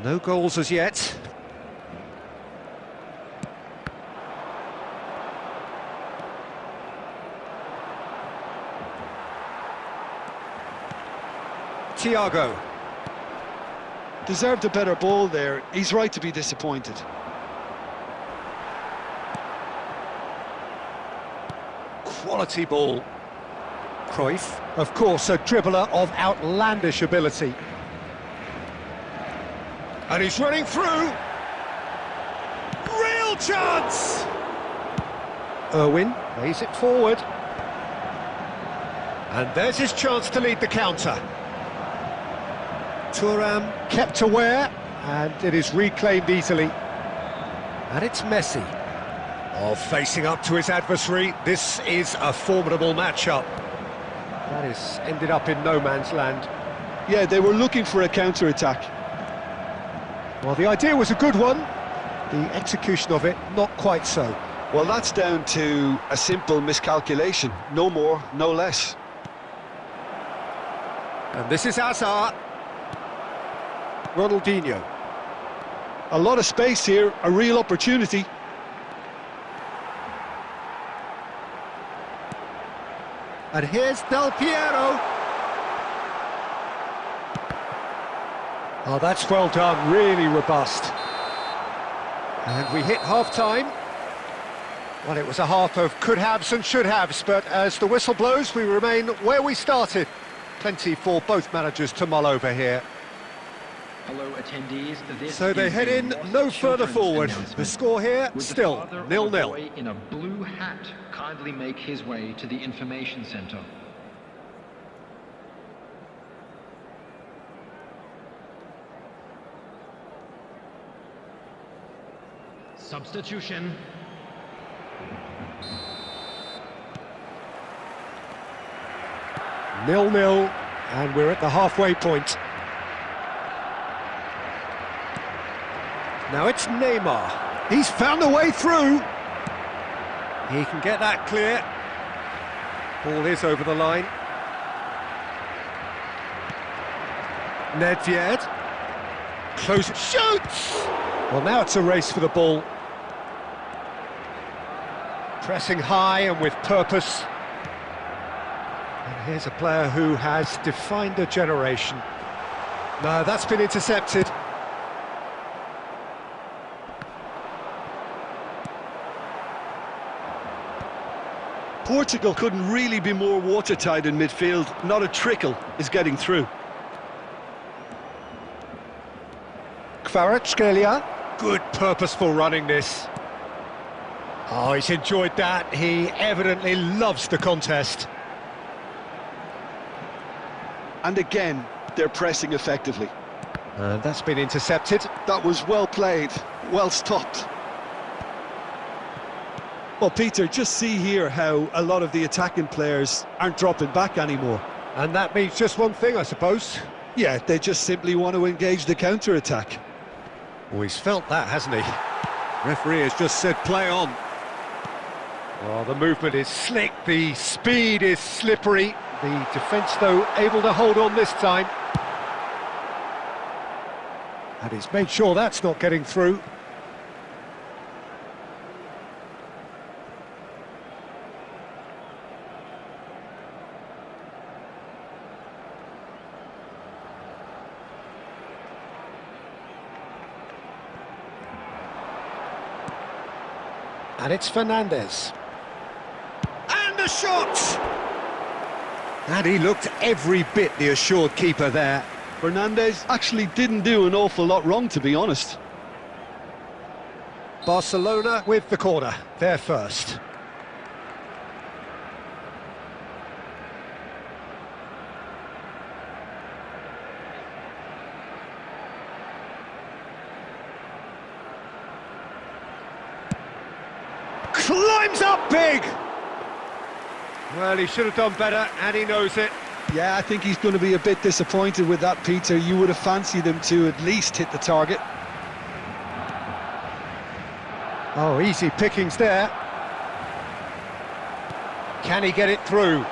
No goals as yet. Thiago. Deserved a better ball there. He's right to be disappointed. Quality ball. Cruyff, of course, a dribbler of outlandish ability. And he's running through. Real chance! Irwin lays it forward. And there's his chance to lead the counter. Thuram kept aware, and it is reclaimed easily. And it's Messi. Oh, facing up to his adversary, this is a formidable matchup. That is ended up in no man's land. Yeah, they were looking for a counter-attack. Well, the idea was a good one. The execution of it, not quite so. Well, that's down to a simple miscalculation. No more, no less. And this is Hazard. Ronaldinho. A lot of space here, a real opportunity. And here's Del Piero. Oh, that's well done, really robust. And we hit half-time. Well, it was a half of could-haves and should-haves, but as the whistle blows, we remain where we started. Plenty for both managers to mull over here. Hello, attendees. So they head in no further forward. The score here, still 0-0. In a blue hat, kindly make his way to the information centre. Substitution. Nil-nil, and we're at the halfway point. Now it's Neymar. He's found a way through. He can get that clear. Ball is over the line. Nedved. Close. Shoots! Well, now it's a race for the ball. Pressing high and with purpose. And here's a player who has defined a generation. No, that's been intercepted. Portugal couldn't really be more watertight in midfield. Not a trickle is getting through. Kvaratskhelia. Good purposeful running this. Oh, he's enjoyed that. He evidently loves the contest. And again, they're pressing effectively. And that's been intercepted. That was well played, well stopped. Well, Peter, just see here how a lot of the attacking players aren't dropping back anymore. And that means just one thing, I suppose. Yeah, they just simply want to engage the counter-attack. Oh, he's felt that, hasn't he? Referee has just said play on. Oh, the movement is slick, the speed is slippery. The defence, though, able to hold on this time. And he's made sure that's not getting through. And it's Fernandes. And the shot! And he looked every bit the assured keeper there. Fernandes actually didn't do an awful lot wrong, to be honest. Barcelona with the corner, they're first. Climbs up big! Well, he should have done better, and he knows it. Yeah, I think he's going to be a bit disappointed with that, Peter. You would have fancied him to at least hit the target. Oh, easy pickings there. Can he get it through?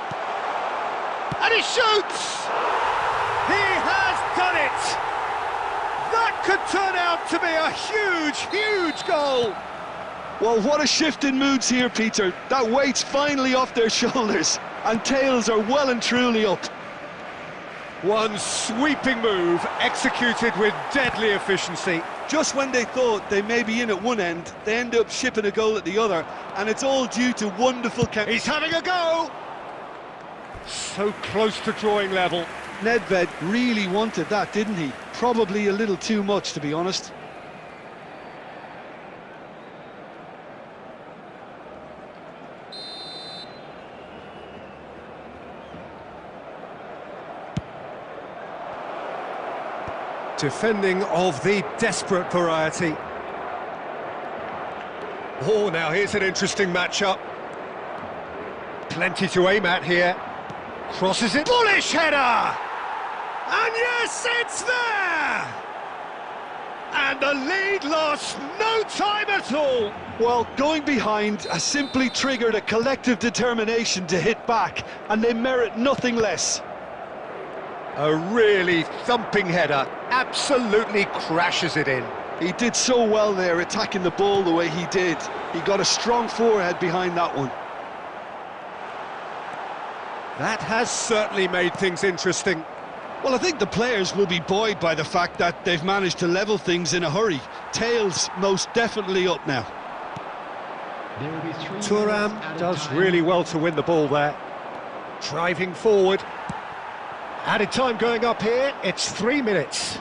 And he shoots! He has done it! That could turn out to be a huge, huge goal! Well, what a shift in moods here, Peter. That weight's finally off their shoulders, and tails are well and truly up. One sweeping move, executed with deadly efficiency. Just when they thought they may be in at one end, they end up shipping a goal at the other, and it's all due to wonderful He's having a go! So close to drawing level. Nedved really wanted that, didn't he? Probably a little too much, to be honest. Defending of the desperate variety. Oh, now here's an interesting matchup. Plenty to aim at here. Crosses it. Bullish header! And yes, it's there! And the lead lost no time at all. Well, going behind has simply triggered a collective determination to hit back, and they merit nothing less. A really thumping header, absolutely crashes it in. He did so well there, attacking the ball the way he did. He got a strong forehead behind that one. That has certainly made things interesting. Well, I think the players will be buoyed by the fact that they've managed to level things in a hurry. Tails most definitely up now. Thuram does really well to win the ball there. Driving forward. Added time going up here, it's 3 minutes.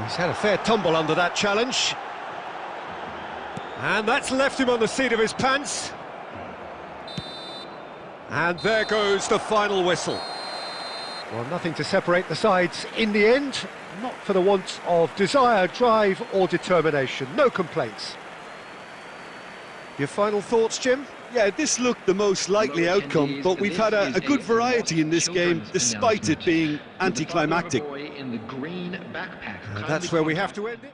He's had a fair tumble under that challenge. And that's left him on the seat of his pants. And there goes the final whistle. Well, nothing to separate the sides in the end. Not for the want of desire, drive or determination. No complaints. Your final thoughts, Jim? Yeah, this looked the most likely outcome, but we've had a good variety in this game, despite it being anticlimactic. That's where we have to end it.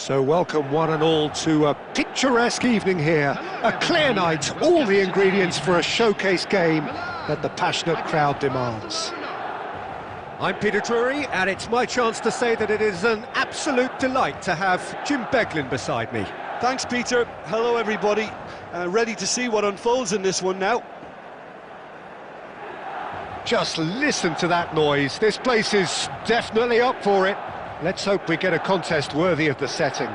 So welcome one and all to a picturesque evening here. A clear night, all the ingredients for a showcase game that the passionate crowd demands. I'm Peter Drury, and it's my chance to say that it is an absolute delight to have Jim Beglin beside me. Thanks, Peter. Hello, everybody. Ready to see what unfolds in this one now. Just listen to that noise. This place is definitely up for it. Let's hope we get a contest worthy of the setting.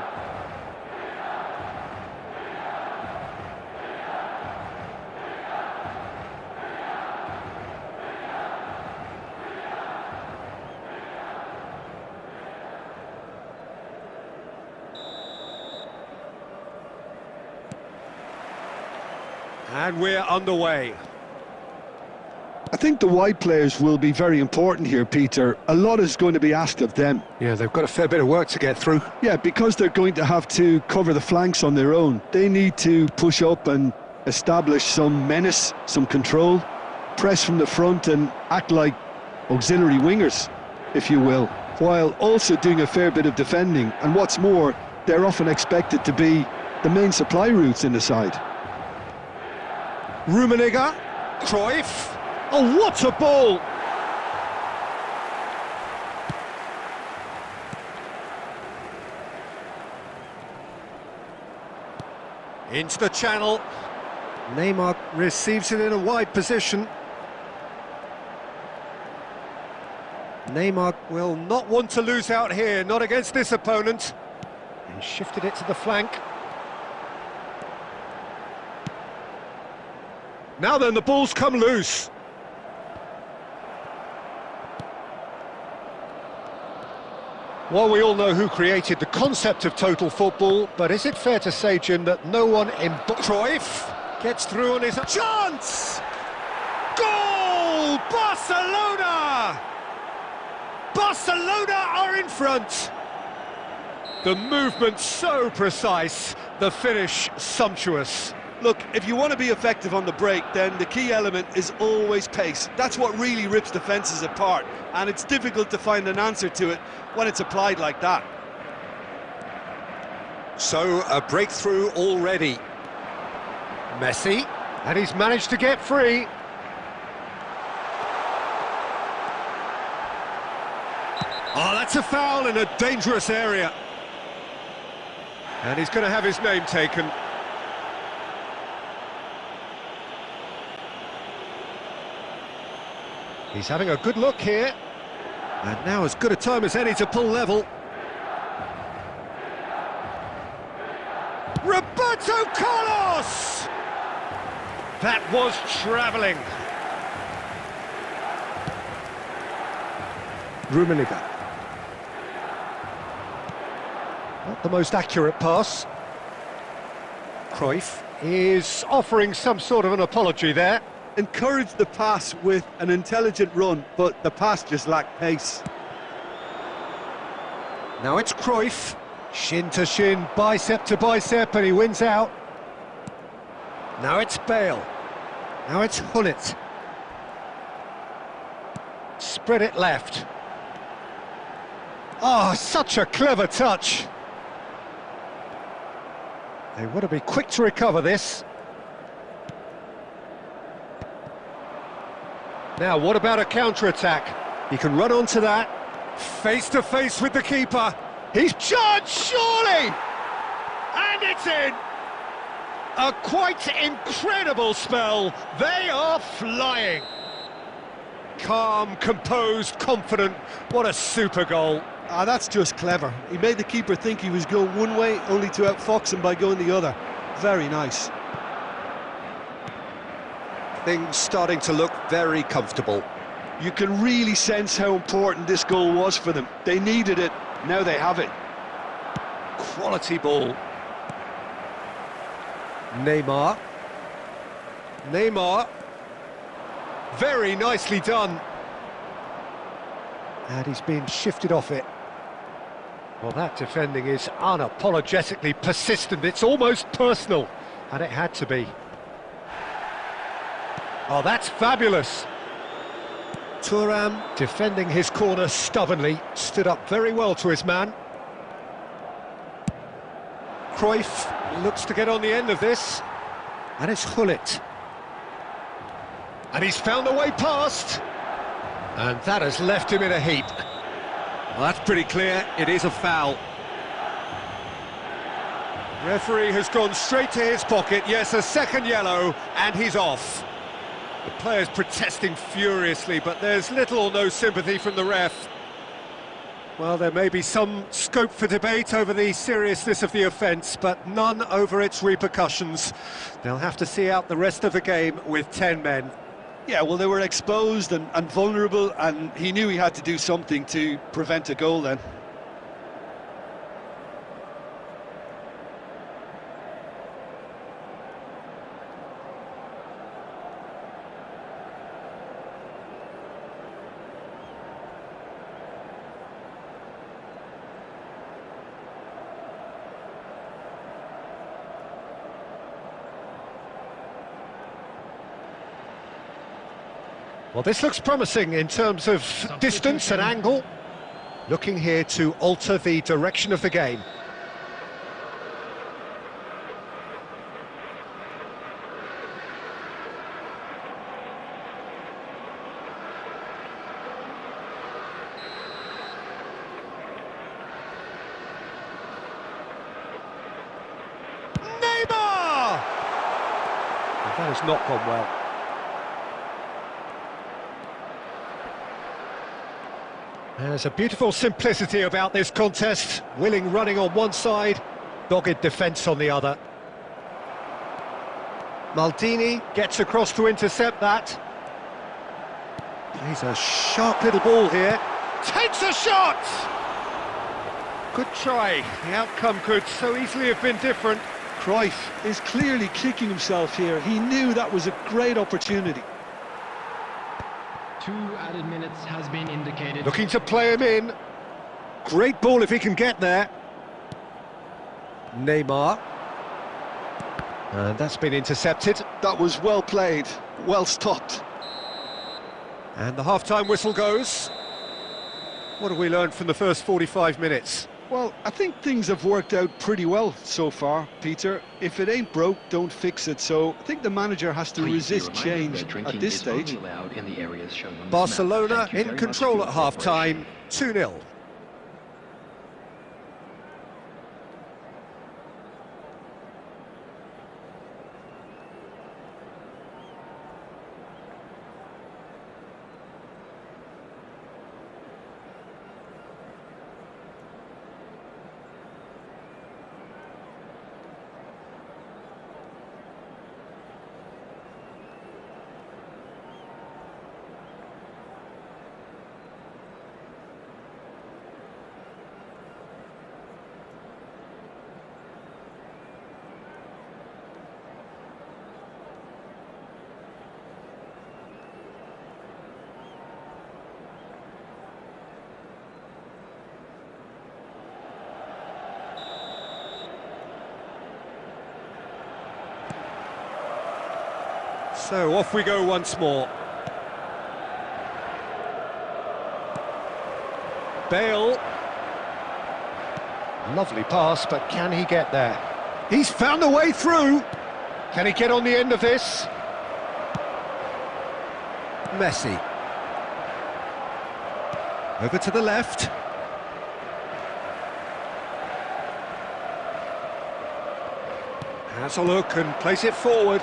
And we're underway. I think the wide players will be very important here, Peter. A lot is going to be asked of them. Yeah, they've got a fair bit of work to get through. Yeah, because they're going to have to cover the flanks on their own. They need to push up and establish some menace, some control, press from the front and act like auxiliary wingers, if you will, while also doing a fair bit of defending. And what's more, they're often expected to be the main supply routes in the side. Rummenigge, Cruyff. Oh, what a ball! Into the channel. Neymar receives it in a wide position. Neymar will not want to lose out here, not against this opponent. He shifted it to the flank. Now then, the ball's come loose. Well, we all know who created the concept of total football, but is it fair to say, Jim, that no one in Cruyff gets through on his chance? Goal! Barcelona! Barcelona are in front. The movement so precise, the finish sumptuous. Look, if you want to be effective on the break, then the key element is always pace. That's what really rips defences apart, and it's difficult to find an answer to it when it's applied like that. So, a breakthrough already. Messi, and he's managed to get free. Oh, that's a foul in a dangerous area. And he's going to have his name taken. He's having a good look here. And now as good a time as any to pull level. Roberto Carlos! That was travelling. Rummenigge. Not the most accurate pass. Cruyff is offering some sort of an apology there. Encouraged the pass with an intelligent run, but the pass just lacked pace. Now it's Cruyff, shin to shin, bicep to bicep, and he wins out. Now it's Bale. Now it's Hullet. Spread it left. Oh, such a clever touch. They want to be quick to recover this. Now, what about a counter-attack? He can run onto that, face-to-face with the keeper. He's judged, surely! And it's in! A quite incredible spell. They are flying. Calm, composed, confident. What a super goal. Ah, that's just clever. He made the keeper think he was going one way, only to outfox him by going the other. Very nice. Things starting to look very comfortable. You can really sense how important this goal was for them. They needed it, now they have it. Quality ball. Neymar. Neymar. Very nicely done. And he's been shifted off it. Well, that defending is unapologetically persistent. It's almost personal. And it had to be. Oh, that's fabulous. Thuram, defending his corner stubbornly, stood up very well to his man. Cruyff looks to get on the end of this. And it's Gullit. And he's found a way past. And that has left him in a heap. Well, that's pretty clear, it is a foul. Referee has gone straight to his pocket, yes, a second yellow, and he's off. The player's protesting furiously, but there's little or no sympathy from the ref. Well, there may be some scope for debate over the seriousness of the offence, but none over its repercussions. They'll have to see out the rest of the game with 10 men. Yeah, well, they were exposed and vulnerable, and he knew he had to do something to prevent a goal then. Well, this looks promising in terms of distance and angle. Looking here to alter the direction of the game. Neymar! Well, that has not gone well. There's a beautiful simplicity about this contest. Willing running on one side, dogged defence on the other. Maldini gets across to intercept that. He's a sharp little ball here. Takes a shot! Good try. The outcome could so easily have been different. Cruyff is clearly kicking himself here. He knew that was a great opportunity. 2 added minutes has been indicated. Looking to play him in. Great ball if he can get there. Neymar. And that's been intercepted. That was well played, well stopped. And the half-time whistle goes. What have we learned from the first 45 minutes? Well, I think things have worked out pretty well so far, Peter. If it ain't broke, don't fix it. So I think the manager has to resist change at this stage. Barcelona in control at half-time, 2-0. So off we go once more. Bale. Lovely pass, but can he get there? He's found a way through. Can he get on the end of this? Messi. Over to the left. Has a look and plays it forward.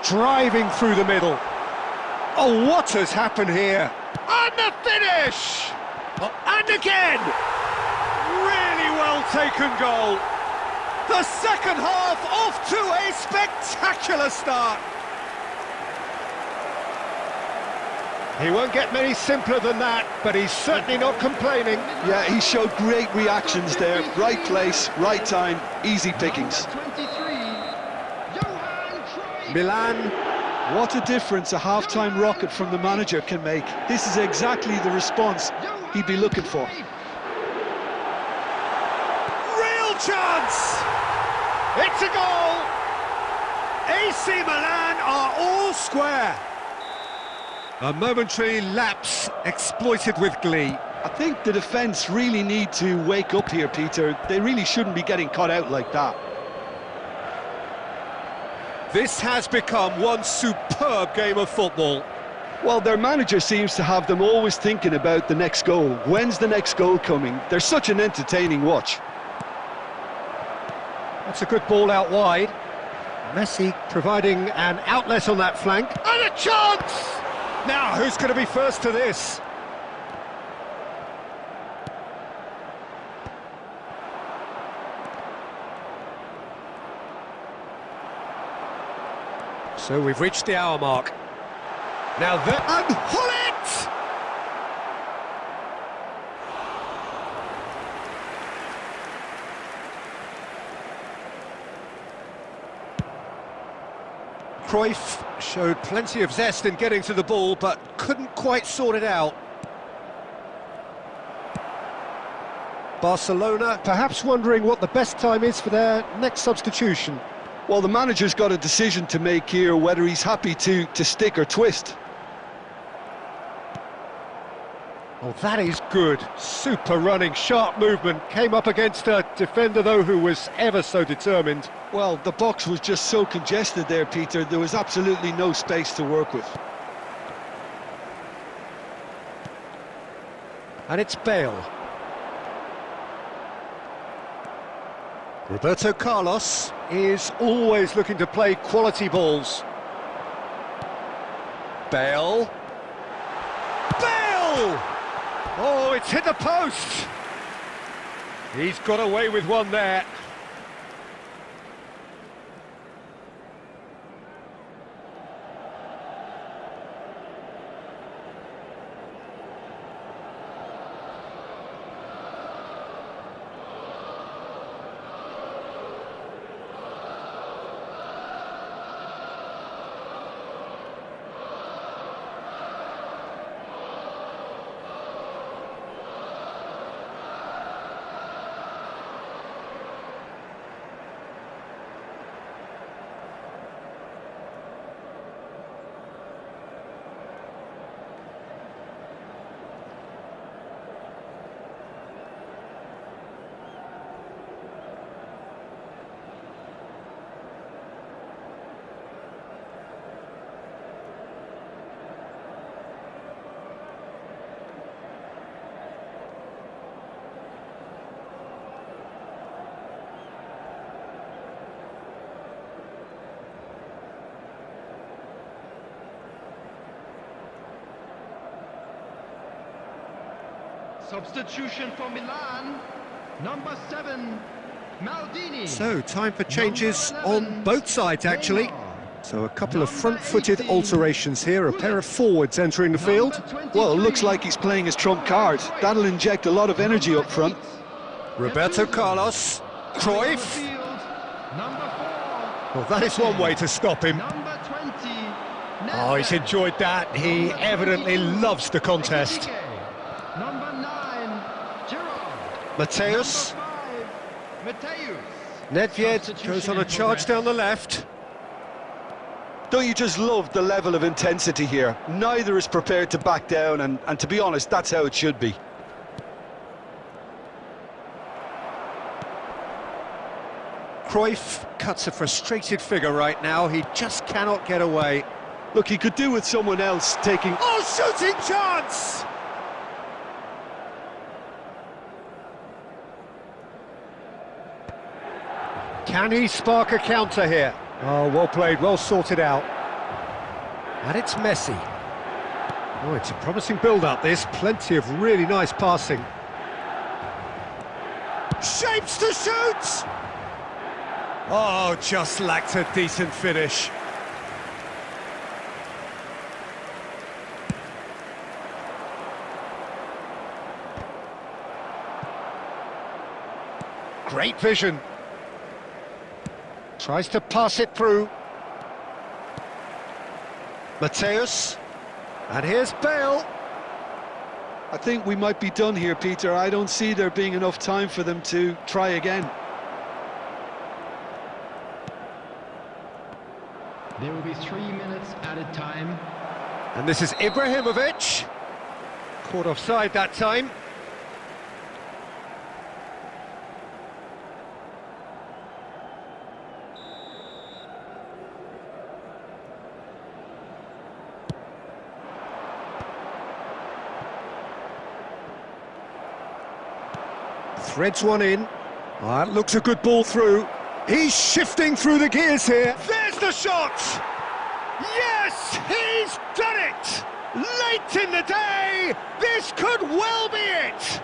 Driving through the middle. Oh, what has happened here? And the finish! Oh, and again! Really well taken goal. The second half off to a spectacular start. He won't get many simpler than that, but he's certainly not complaining. Yeah, he showed great reactions there. Right place, right time, easy pickings. Milan. What a difference a half-time rocket from the manager can make. This is exactly the response he'd be looking for. Real chance! It's a goal! AC Milan are all square. A momentary lapse exploited with glee. I think the defence really need to wake up here, Peter. They really shouldn't be getting caught out like that. This has become one superb game of football. Well, their manager seems to have them always thinking about the next goal. When's the next goal coming? They're such an entertaining watch. That's a good ball out wide. Messi providing an outlet on that flank. And a chance! Now, who's going to be first to this? So we've reached the hour mark. Now and Hullet! Cruyff showed plenty of zest in getting to the ball, but couldn't quite sort it out. Barcelona perhaps wondering what the best time is for their next substitution. Well, the manager's got a decision to make here, whether he's happy to stick or twist. Oh, that is good. Super running, sharp movement. Came up against a defender, though, who was ever so determined. Well, the box was just so congested there, Peter. There was absolutely no space to work with. And it's Bale. Roberto Carlos is always looking to play quality balls. Bale. Bale! Oh, it's hit the post! He's got away with one there. Substitution for Milan, number 7, Maldini. So, time for changes on both sides, actually. So, a couple of front-footed alterations here, a pair of forwards entering the field. Well, it looks like he's playing his trump card. That'll inject a lot of energy up front. Roberto Carlos, Cruyff. Well, that is one way to stop him. Oh, he's enjoyed that. He evidently loves the contest. Mateus. Nedved goes on a charge down the left. Don't you just love the level of intensity here? Neither is prepared to back down, and to be honest, that's how it should be. Cruyff cuts a frustrated figure right now. He just cannot get away. Look, he could do with someone else taking... Oh, shooting chance! Can he spark a counter here? Oh, well played, well sorted out. And it's Messi. Oh, it's a promising build-up, this. Plenty of really nice passing. Shapes to shoot! Oh, just lacked a decent finish. Great vision. Tries to pass it through. Mateus. And here's Bale. I think we might be done here, Peter. I don't see there being enough time for them to try again. There will be 3 minutes added time. And this is Ibrahimovic. Caught offside that time. Threads one in. That looks a good ball through. He's shifting through the gears here. There's the shot! Yes, he's done it! Late in the day, this could well be it!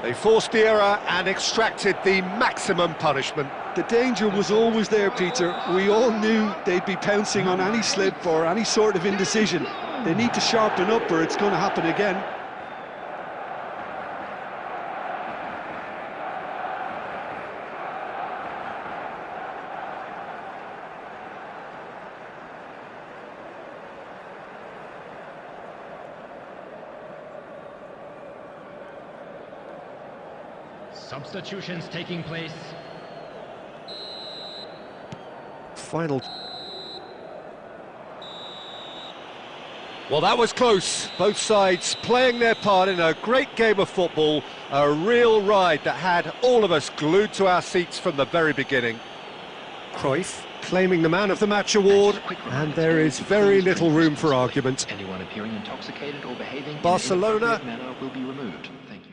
They forced the error and extracted the maximum punishment. The danger was always there, Peter. We all knew they'd be pouncing on any slip or any sort of indecision. They need to sharpen up or it's going to happen again. Substitutions taking place. Final. Well, that was close. Both sides playing their part in a great game of football. A real ride that had all of us glued to our seats from the very beginning. Cruyff claiming the Man of the Match award, and there is very little room for argument. Anyone appearing intoxicated or behaving Barcelona in an inappropriate manner will be removed. Thank you.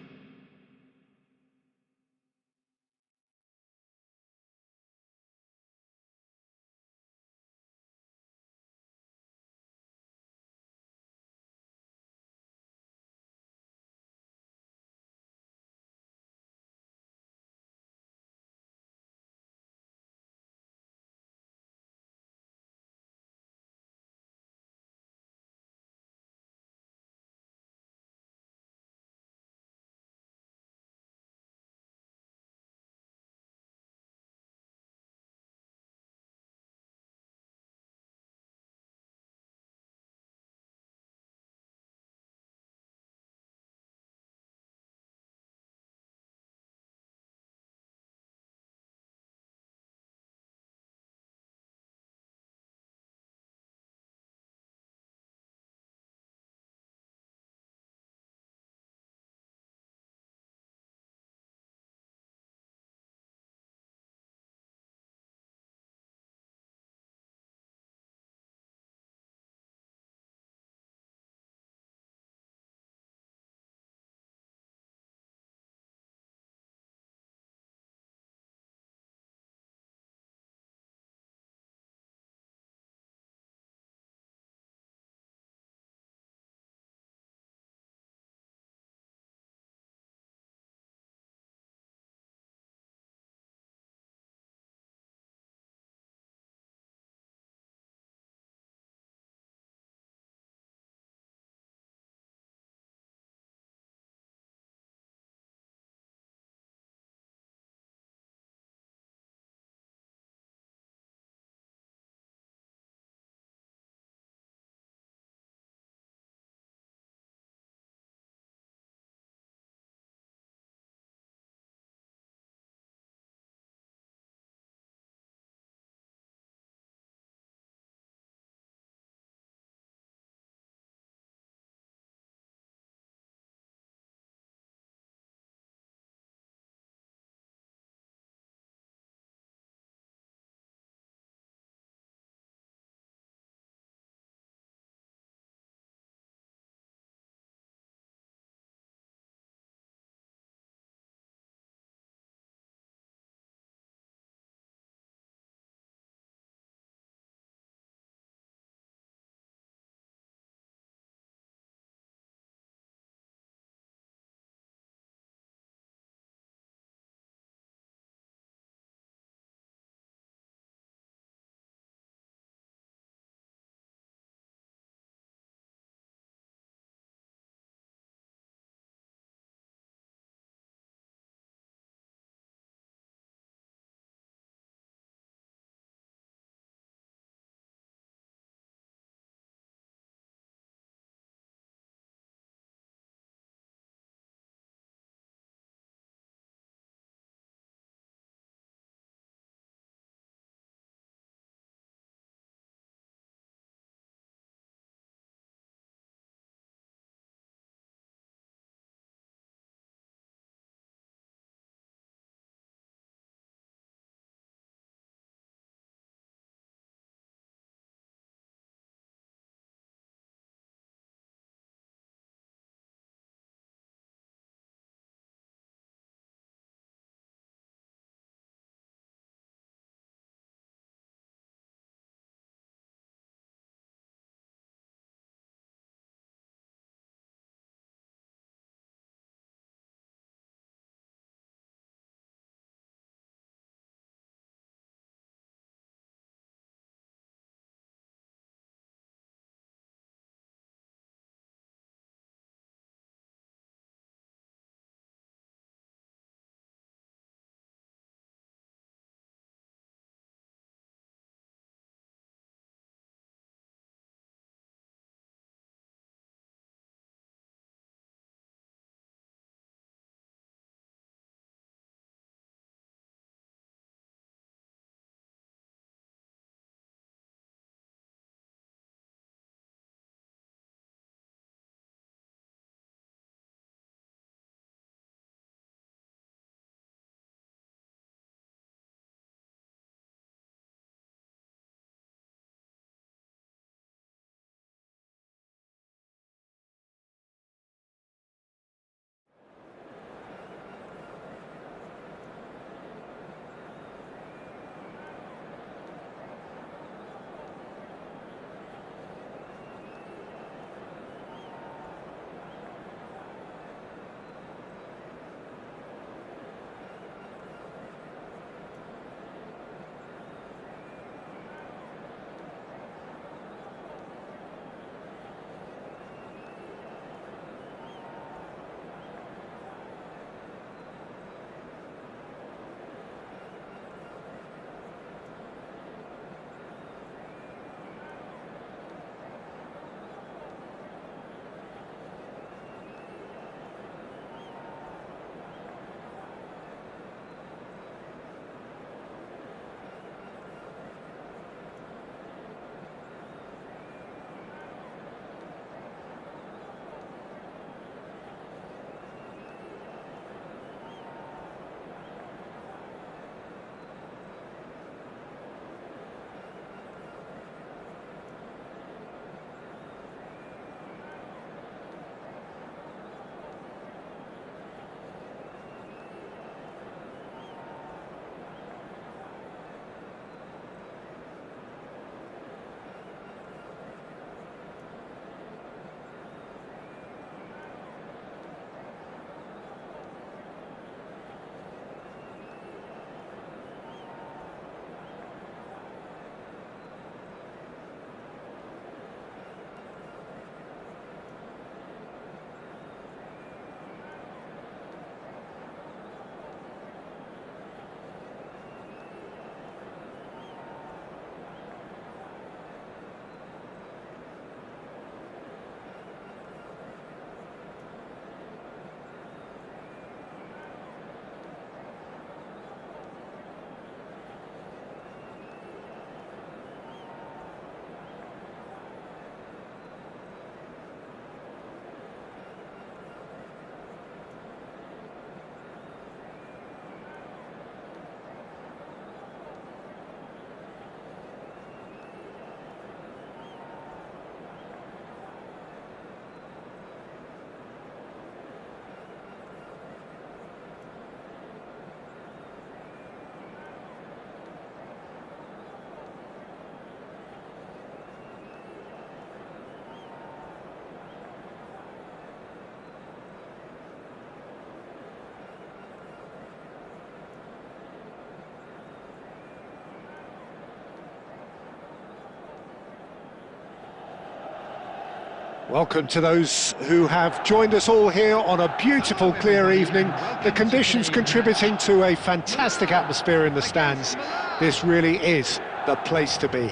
Welcome to those who have joined us all here on a beautiful, clear evening. The conditions contributing to a fantastic atmosphere in the stands. This really is the place to be.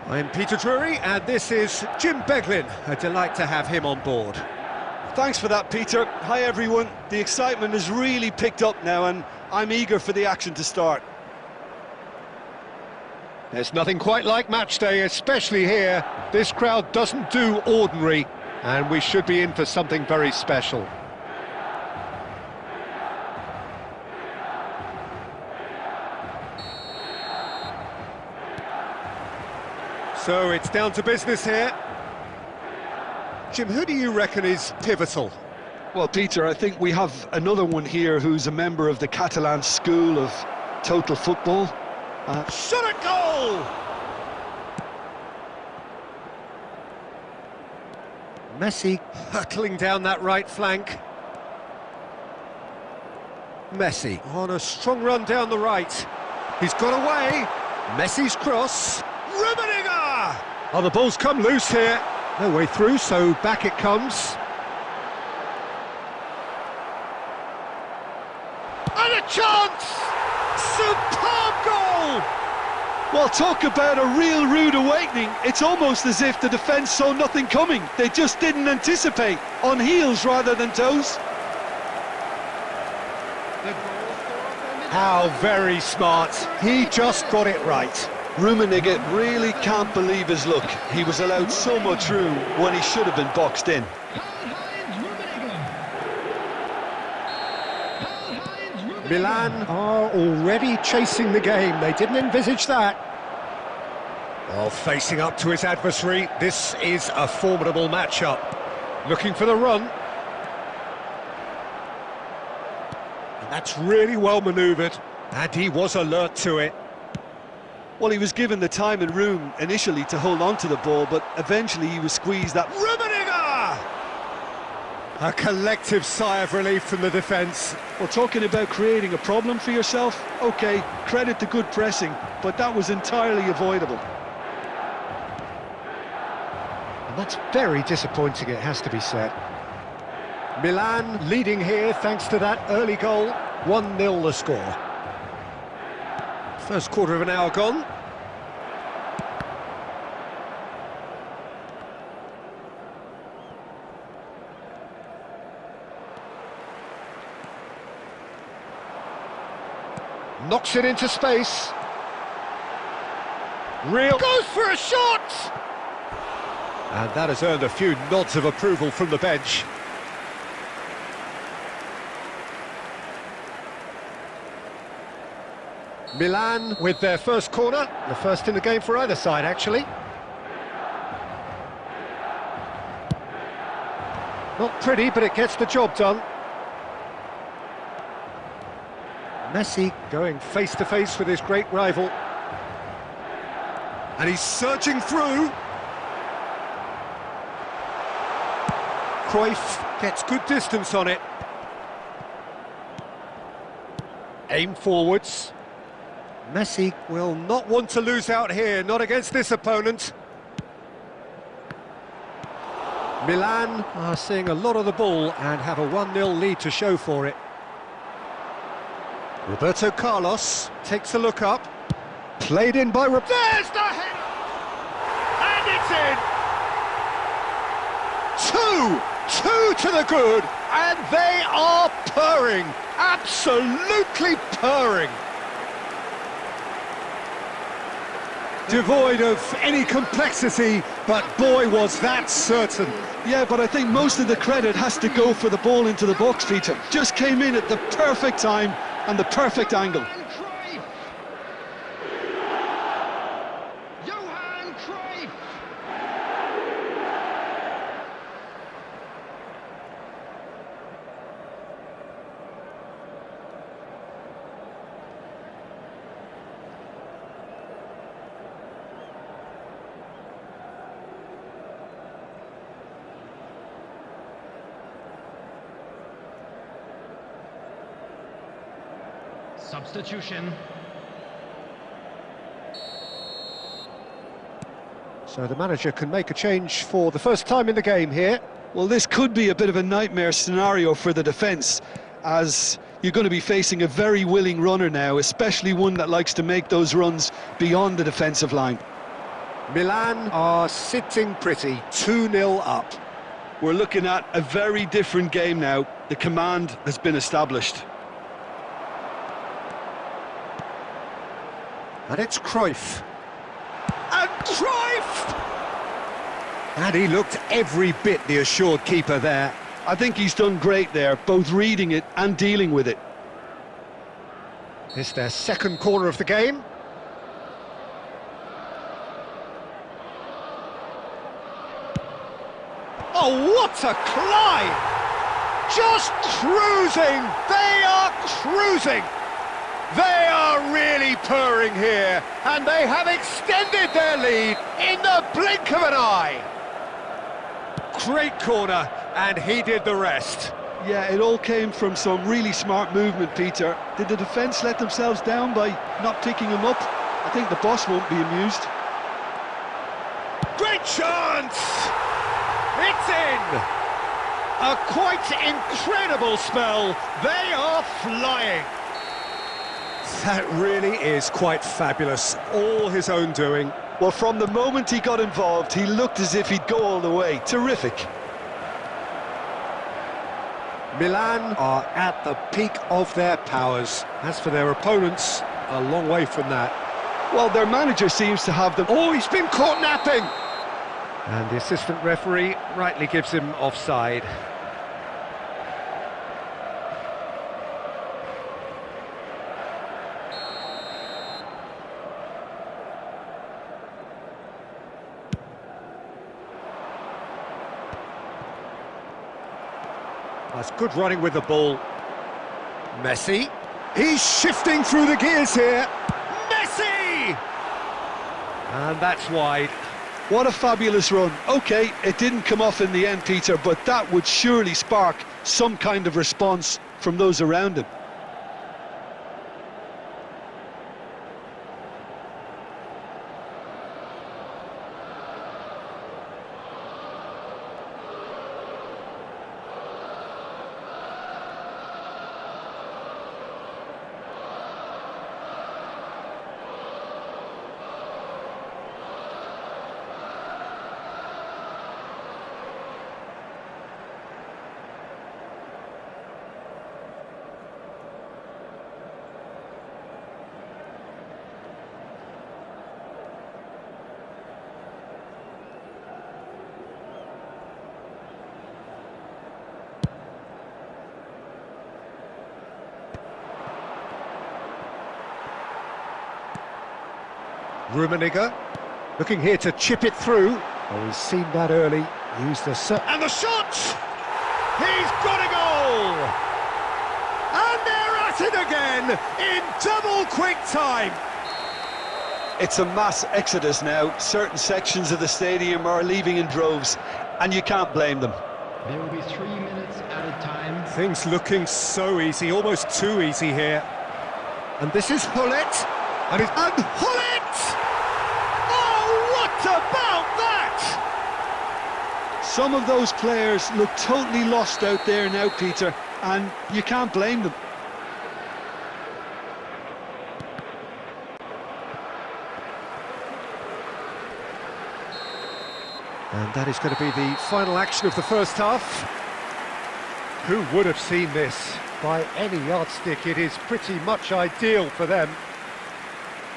I'm Peter Drury, and this is Jim Beglin. A delight to have him on board. Thanks for that, Peter. Hi, everyone. The excitement has really picked up now, and I'm eager for the action to start. There's nothing quite like match day, especially here. This crowd doesn't do ordinary, and we should be in for something very special. So it's down to business here. Jim, who do you reckon is pivotal? Well, Peter, I think we have another one here who's a member of the Catalan school of total football. Shot at goal! Messi hurtling down that right flank. Messi on a strong run down the right. He's got away. Messi's cross. Rummenigge! Oh, the ball's come loose here. No way through, so back it comes. And a chance! Superb goal! Well, talk about a real rude awakening. It's almost as if the defence saw nothing coming. They just didn't anticipate. On heels rather than toes. How very smart. He just got it right. Rummenigge really can't believe his luck. He was allowed so much room when he should have been boxed in. Milan are already chasing the game. They didn't envisage that. Well, facing up to his adversary, this is a formidable matchup. Looking for the run. And that's really well manoeuvred, and he was alert to it. Well, he was given the time and room initially to hold on to the ball, but eventually he was squeezed out. Rummenigge! A collective sigh of relief from the defence. Well, talking about creating a problem for yourself, OK, credit to good pressing, but that was entirely avoidable. And that's very disappointing, it has to be said. Milan leading here thanks to that early goal. 1-0 the score. First quarter of an hour gone. Knocks it into space. Real goes for a shot! And that has earned a few nods of approval from the bench. Milan with their first corner, the first in the game for either side, actually. Not pretty, but it gets the job done. Messi going face-to-face with his great rival. And he's surging through. Cruyff gets good distance on it. Aim forwards. Messi will not want to lose out here, not against this opponent. Milan are seeing a lot of the ball and have a 1-0 lead to show for it. Roberto Carlos takes a look up. Played in by... There's the header! And it's in! Two to the good, and they are purring. Absolutely purring. Devoid of any complexity, but boy was that certain. Yeah, but I think most of the credit has to go for the ball into the box, Peter. Just came in at the perfect time and the perfect angle. Substitution. So the manager can make a change for the first time in the game here. Well, this could be a bit of a nightmare scenario for the defence, as you're going to be facing a very willing runner now, especially one that likes to make those runs beyond the defensive line. Milan are sitting pretty, 2-0 up. We're looking at a very different game now. The command has been established. And it's Cruyff. And Cruyff! And he looked every bit the assured keeper there. I think he's done great there, both reading it and dealing with it. It's their second corner of the game. Oh, what a climb! Just cruising! They are cruising! They are really purring here, and they have extended their lead in the blink of an eye. Great corner, and he did the rest. Yeah, it all came from some really smart movement, Peter. Did the defence let themselves down by not picking him up? I think the boss won't be amused. Great chance! It's in! A quite incredible spell. They are flying. That really is quite fabulous. All his own doing. Well, from the moment he got involved, he looked as if he'd go all the way. Terrific. Milan are at the peak of their powers. As for their opponents, a long way from that. Well, their manager seems to have them... Oh, he's been caught napping! And the assistant referee rightly gives him offside. That's good running with the ball. Messi. He's shifting through the gears here. Messi! And that's wide. What a fabulous run. OK, it didn't come off in the end, Peter, but that would surely spark some kind of response from those around him. Rummenigge, looking here to chip it through. Oh, he's seen that early. Used the... And the shot! He's got a goal! And they're at it again in double quick time. It's a mass exodus now. Certain sections of the stadium are leaving in droves, and you can't blame them. There will be 3 minutes at a time. Things looking so easy, almost too easy here. And this is Hullet. And Hullet! Oh, what about that? Some of those players look totally lost out there now, Peter, and you can't blame them. And that is going to be the final action of the first half. Who would have seen this? By any yardstick, it is pretty much ideal for them.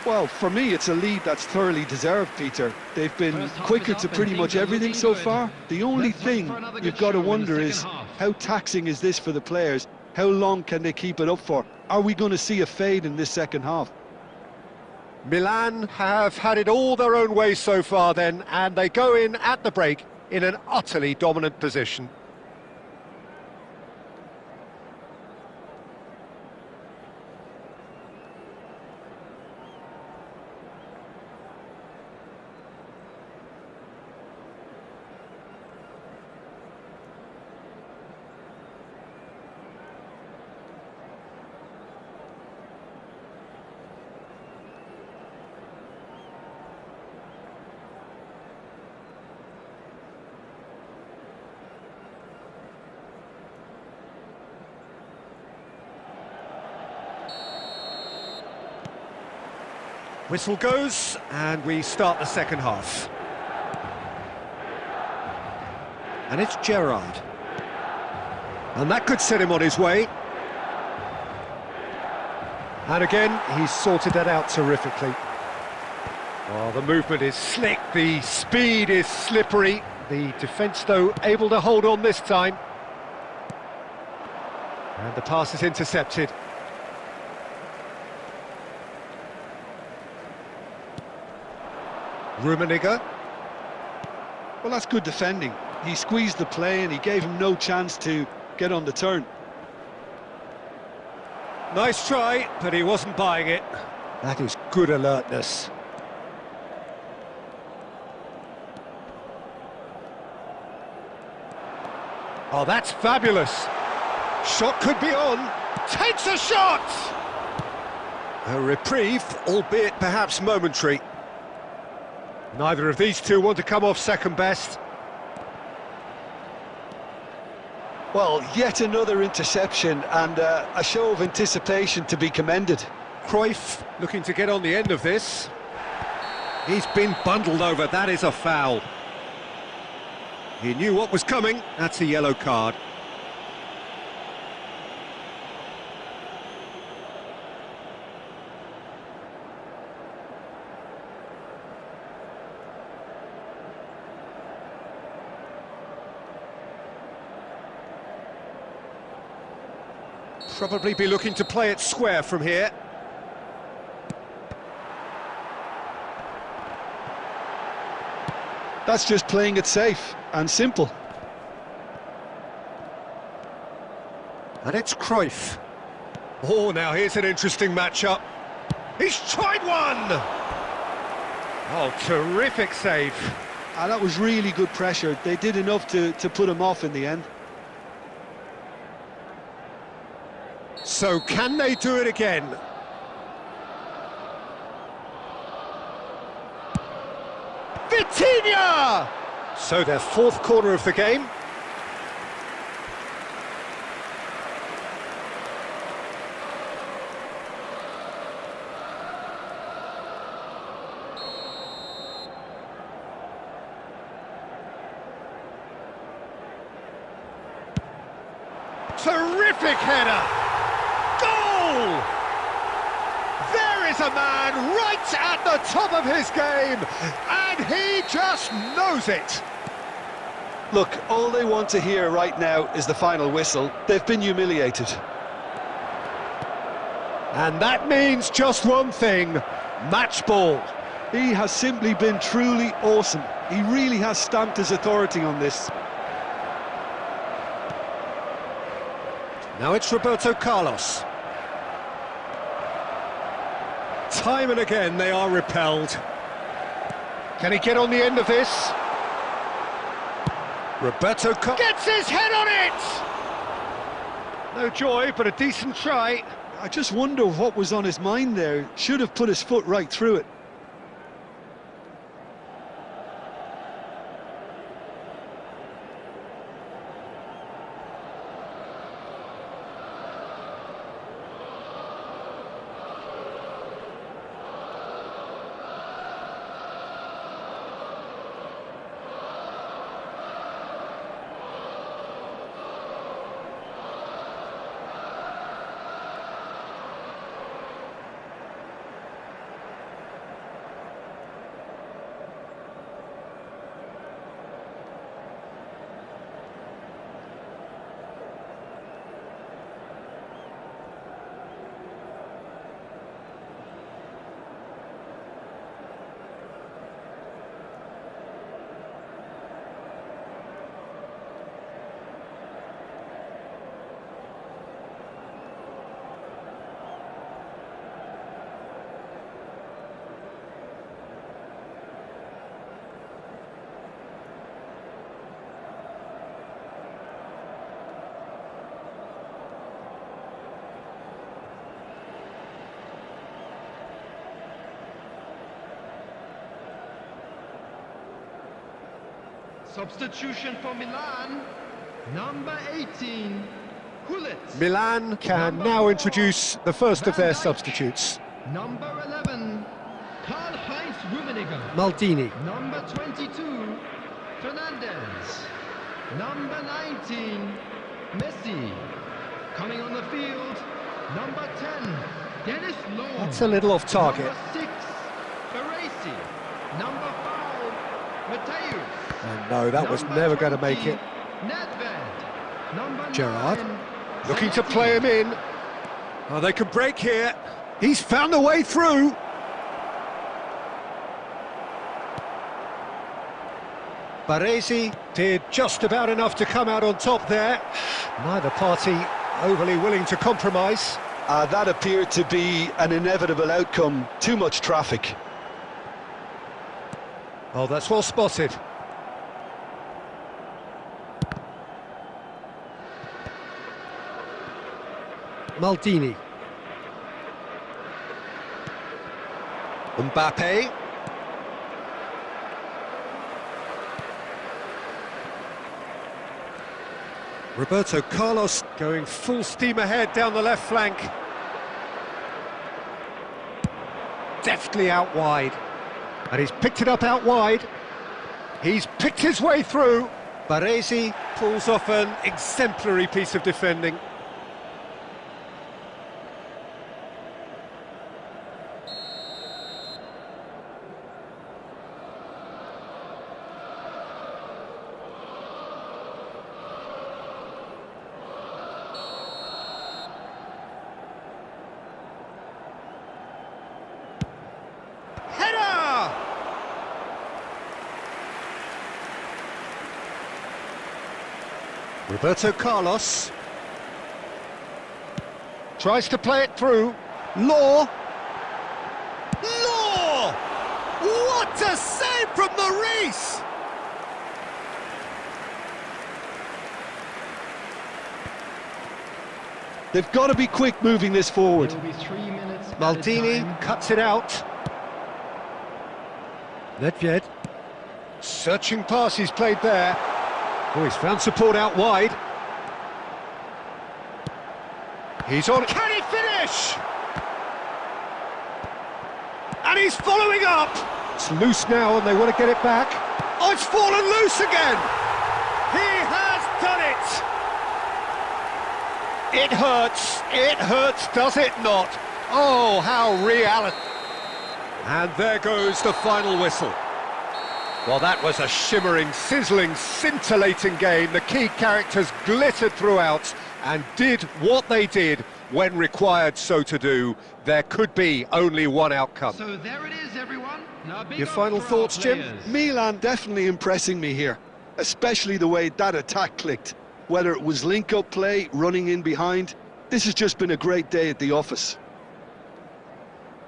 Well, for me, it's a lead that's thoroughly deserved, Peter. They've been quicker to pretty much everything so far. The only thing you've got to wonder is, how taxing is this for the players? How long can they keep it up for? Are we going to see a fade in this second half? Milan have had it all their own way so far then, and they go in at the break in an utterly dominant position. Whistle goes, and we start the second half. And it's Gerrard. And that could set him on his way. And again, he's sorted that out terrifically. Oh, the movement is slick, the speed is slippery. The defence, though, able to hold on this time. And the pass is intercepted. Rummenigge. Well, that's good defending. He squeezed the play and he gave him no chance to get on the turn. Nice try, but he wasn't buying it. That is good alertness. Oh, that's fabulous. Shot could be on. Takes a shot! A reprieve, albeit perhaps momentary. Neither of these two want to come off second best. Well, yet another interception and a show of anticipation to be commended. Cruyff looking to get on the end of this. He's been bundled over, that is a foul. He knew what was coming, that's a yellow card. Probably be looking to play it square from here. That's just playing it safe and simple. And it's Cruyff. Oh, now here's an interesting matchup. He's tried one! Oh, terrific save. That was really good pressure. They did enough to put him off in the end. So can they do it again? Vitinha! So their fourth corner of the game. Terrific header! Goal! There is a man right at the top of his game, and he just knows it. Look, all they want to hear right now is the final whistle. They've been humiliated. And that means just one thing, match ball. He has simply been truly awesome. He really has stamped his authority on this. Now it's Roberto Carlos. Time and again they are repelled. Can he get on the end of this? Roberto Carlos gets his head on it! No joy, but a decent try. I just wonder what was on his mind there. Should have put his foot right through it. Substitution for Milan, number 18, Hullet. Milan can now introduce the first of their substitutes. Number 11, Flanagan. Maldini. Number 22, Fernandez. Number 19, Messi. Coming on the field, number 10, Dennis Law. That's a little off target. Number 6, Baresi. Number 5, Mateus. And no, that was never going to make it. Nedved. Number Gerrard, 9, looking to Zanetti. play him in. Oh, they can break here. He's found a way through. Baresi did just about enough to come out on top there. Neither party overly willing to compromise. That appeared to be an inevitable outcome. Too much traffic. Oh, that's well spotted. Maldini. Mbappe. Roberto Carlos going full steam ahead down the left flank. Deftly out wide. And he's picked it up out wide. He's picked his way through. Baresi pulls off an exemplary piece of defending. Header! Roberto Carlos tries to play it through. Law! Law! What a save from Maurice! They've got to be quick moving this forward. There will be 3 minutes added Maldini time. cuts it out. Nedved. Searching pass he's played there. Oh, he's found support out wide. He's on. Can he finish? And he's following up. It's loose now and they want to get it back. Oh, it's fallen loose again. He has done it. It hurts, does it not? Oh, how reality. And there goes the final whistle. Well, that was a shimmering, sizzling, scintillating game. The key characters glittered throughout and did what they did when required so to do. There could be only one outcome. So there it is, everyone. Now, big Your up final for our thoughts, Jim? players. Milan definitely impressing me here, especially the way that attack clicked. Whether it was link-up play, running in behind, this has just been a great day at the office.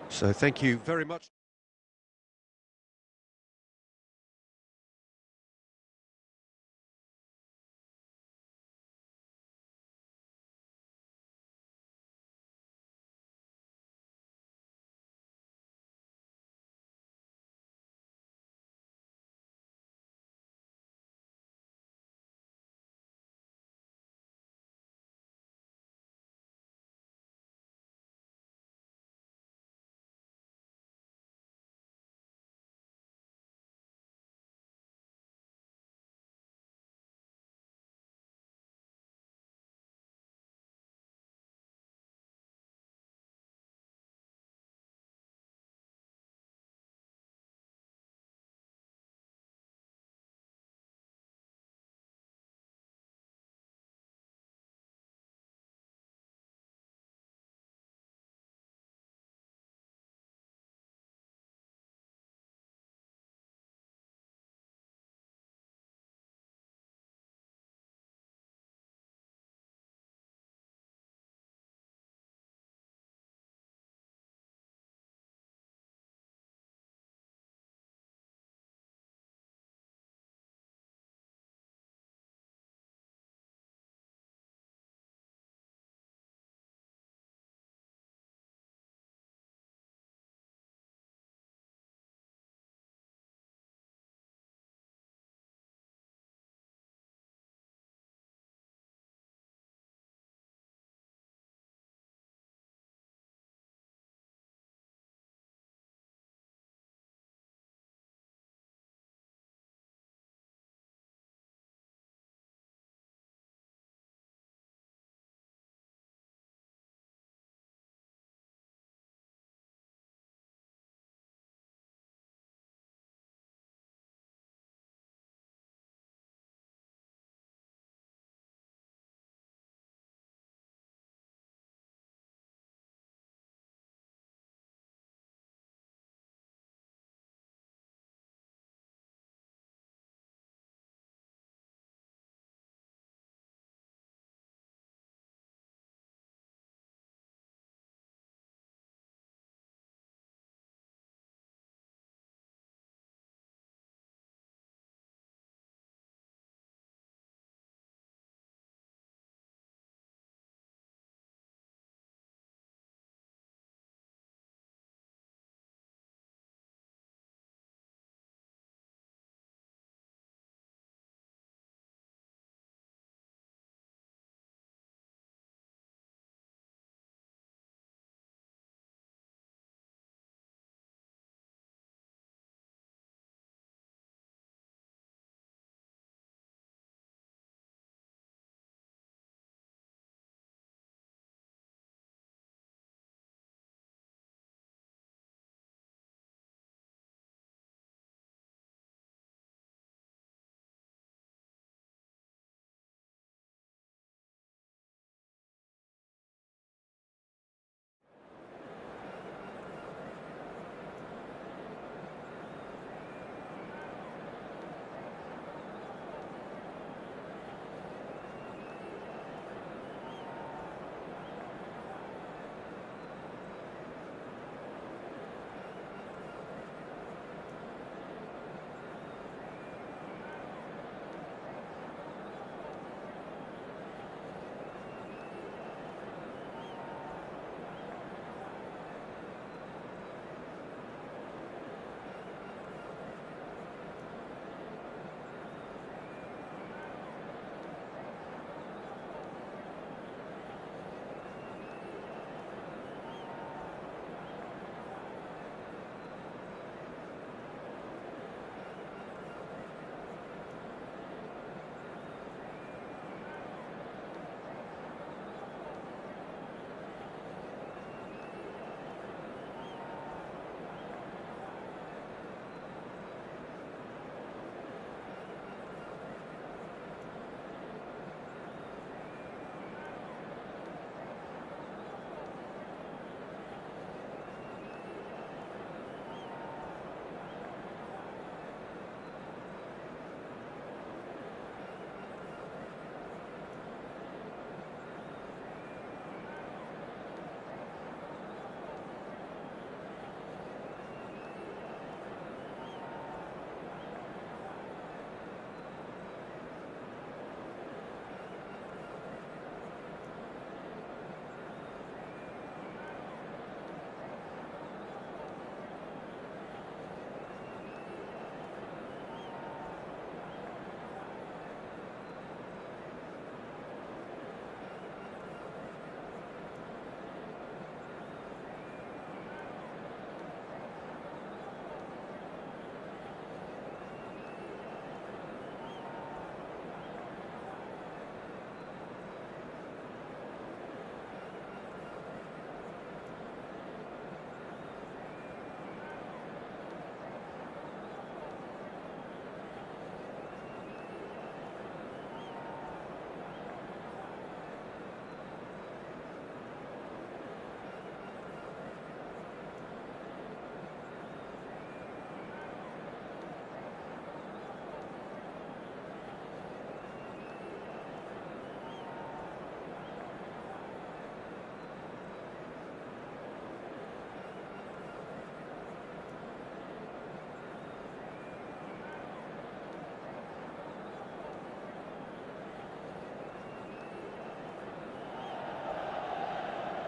So thank you very much.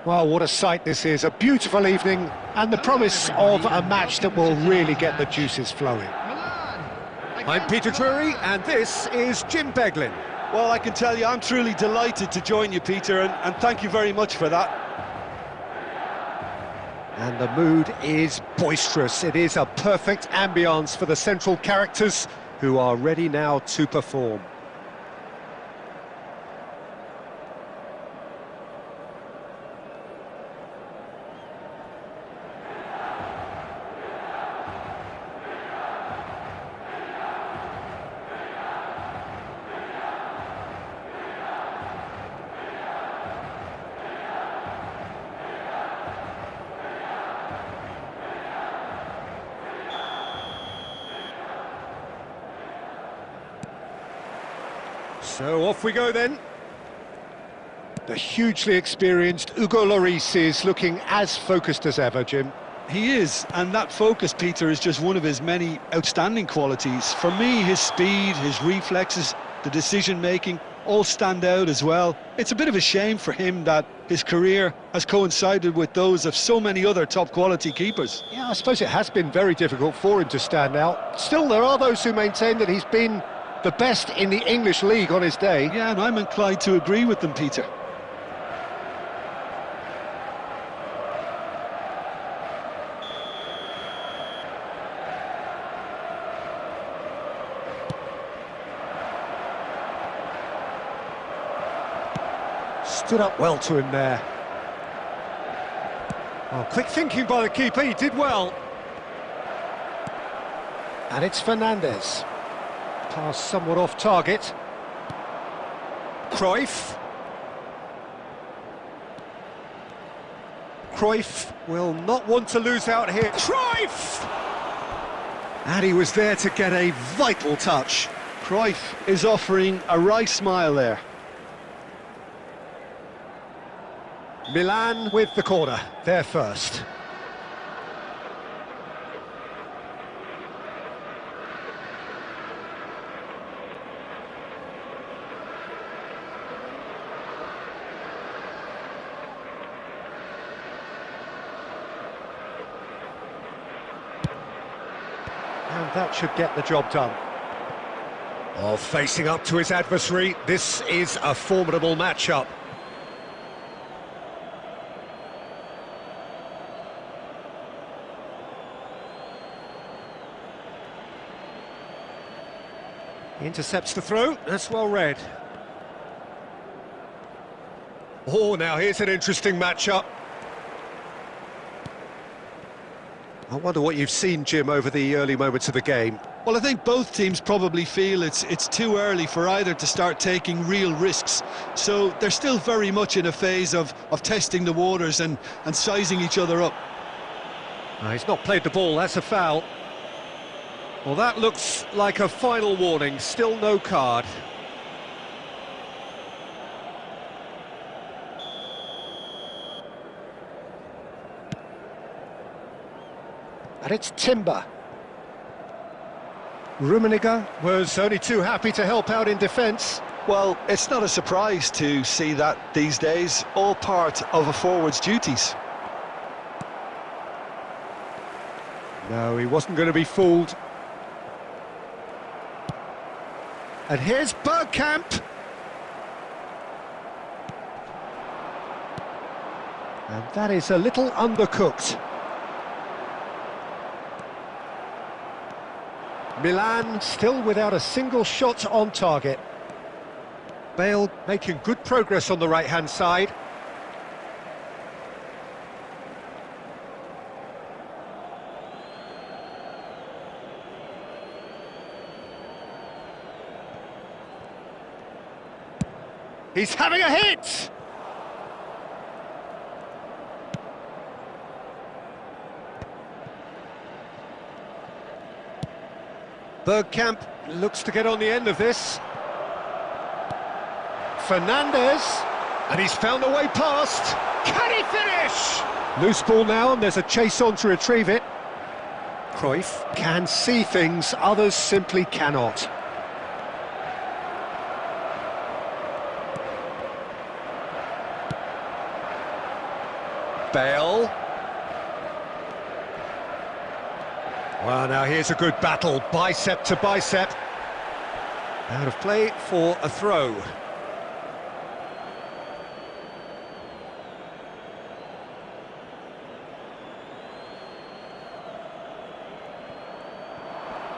Well, what a sight this is, a beautiful evening, and the promise of a match that will really get the juices flowing. I'm Peter Drury, and this is Jim Beglin. Well, I can tell you, I'm truly delighted to join you, Peter, and thank you very much for that. And the mood is boisterous. It is a perfect ambience for the central characters who are ready now to perform. So off we go then. The hugely experienced Hugo Lloris is looking as focused as ever, Jim. He is, and that focus, Peter, is just one of his many outstanding qualities. For me, his speed, his reflexes, the decision-making, all stand out as well. It's a bit of a shame for him that his career has coincided with those of so many other top-quality keepers. Yeah, I suppose it has been very difficult for him to stand out. Still, there are those who maintain that he's been the best in the English league on his day. Yeah, and I'm inclined to agree with them, Peter. Stood up well to him there. Oh, quick thinking by the keeper, he did well. And it's Fernandes. Pass somewhat off target. Cruyff. Cruyff will not want to lose out here. Cruyff! And he was there to get a vital touch. Cruyff is offering a wry smile there. Milan with the corner, there first. And that should get the job done. Oh, facing up to his adversary, this is a formidable matchup. Intercepts the throw, that's well read. Oh, now here's an interesting matchup. I wonder what you've seen, Jim, over the early moments of the game. Well, I think both teams probably feel it's too early for either to start taking real risks. So they're still very much in a phase of testing the waters and sizing each other up. He's not played the ball, that's a foul. Well, that looks like a final warning, still no card. And it's Timber. Rummenigge was only too happy to help out in defence. Well, it's not a surprise to see that these days, all part of a forward's duties. No, he wasn't going to be fooled. And here's Bergkamp. And that is a little undercooked. Milan still without a single shot on target. Bale making good progress on the right-hand side. He's having a hit! Bergkamp looks to get on the end of this. Fernandes, and he's found a way past. Can he finish? Loose ball now, and there's a chase on to retrieve it. Cruyff can see things others simply cannot. Bale. Well, now here's a good battle, bicep to bicep. Out of play for a throw.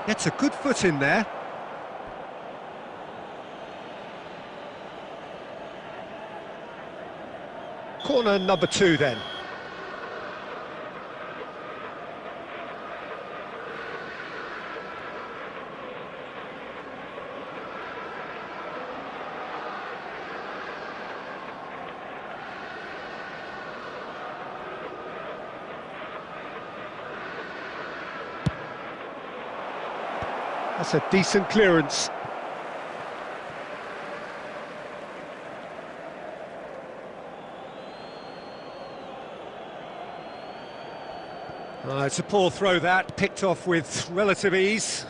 Gets a good foot in there. Corner number 2 then. That's a decent clearance. It's a poor throw that, picked off with relative ease.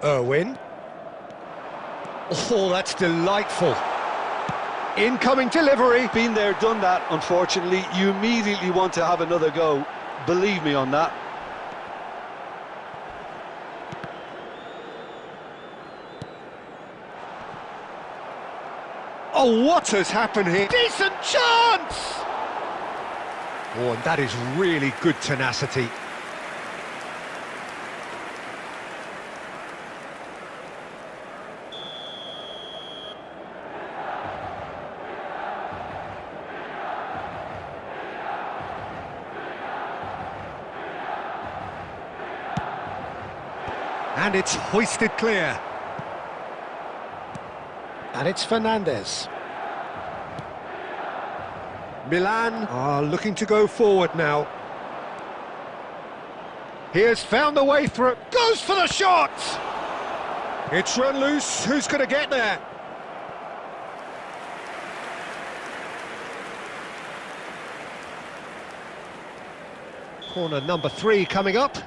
Irwin. Oh, that's delightful. Incoming delivery. Been there, done that, unfortunately. You immediately want to have another go. Believe me on that. Oh, what has happened here? Decent chance! Oh, and that is really good tenacity. And it's hoisted clear. And it's Fernandes. Milan are looking to go forward now. He has found the way through. Goes for the shot! It's run loose. Who's going to get there? Corner number 3 coming up.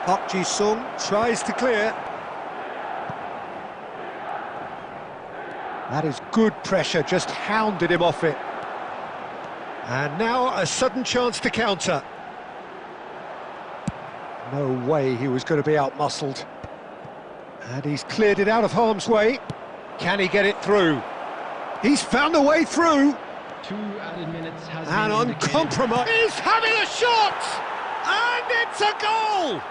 Park Ji-sung tries to clear. That is good pressure, just hounded him off it. And now a sudden chance to counter. No way he was going to be out-muscled. And he's cleared it out of harm's way. Can he get it through? He's found a way through. 2 added minutes has And been uncompromised. He's having a shot! And it's a goal!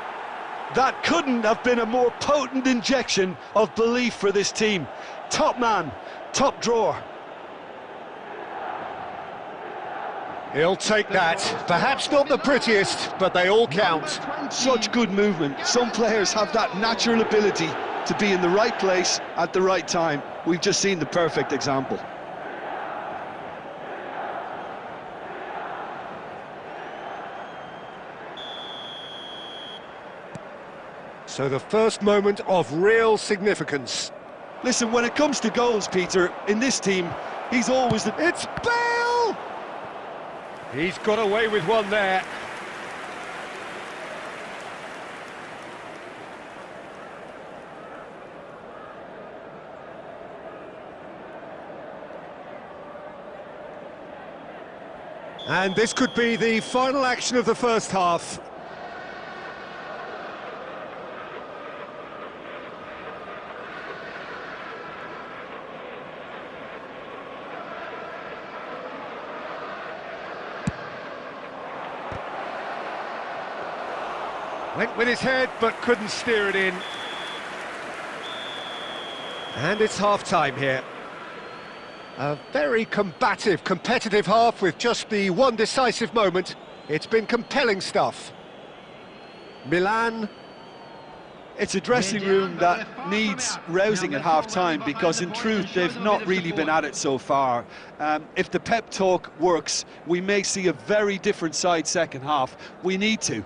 That couldn't have been a more potent injection of belief for this team. Top man, top drawer. He'll take that. Perhaps not the prettiest, but they all count. Such good movement. Some players have that natural ability to be in the right place at the right time. We've just seen the perfect example. So the first moment of real significance. Listen, when it comes to goals, Peter, in this team, he's always the... It's Bale! He's got away with one there. And this could be the final action of the first half. Went with his head, but couldn't steer it in. And it's half-time here. A very combative, competitive half with just the one decisive moment. It's been compelling stuff. Milan. It's a dressing room that needs rousing at half-time because in truth they've not really been at it so far. If the pep talk works, we may see a very different side second half. We need to.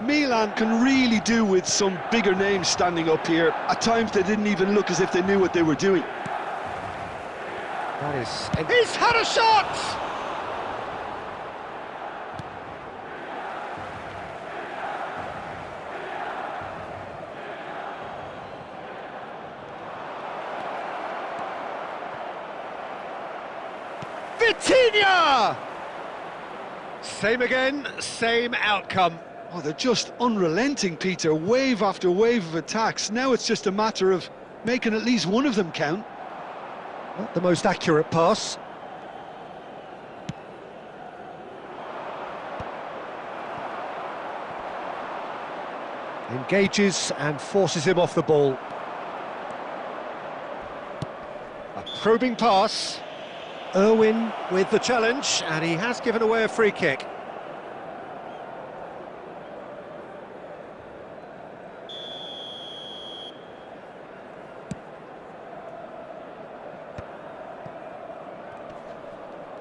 Milan can really do with some bigger names standing up here. At times they didn't even look as if they knew what they were doing. That is... He's had a shot! Vitinha! Same again, same outcome. Oh, they're just unrelenting, Peter. Wave after wave of attacks. Now it's just a matter of making at least one of them count. Not the most accurate pass. Engages and forces him off the ball. A probing pass. Irwin with the challenge, and he has given away a free kick.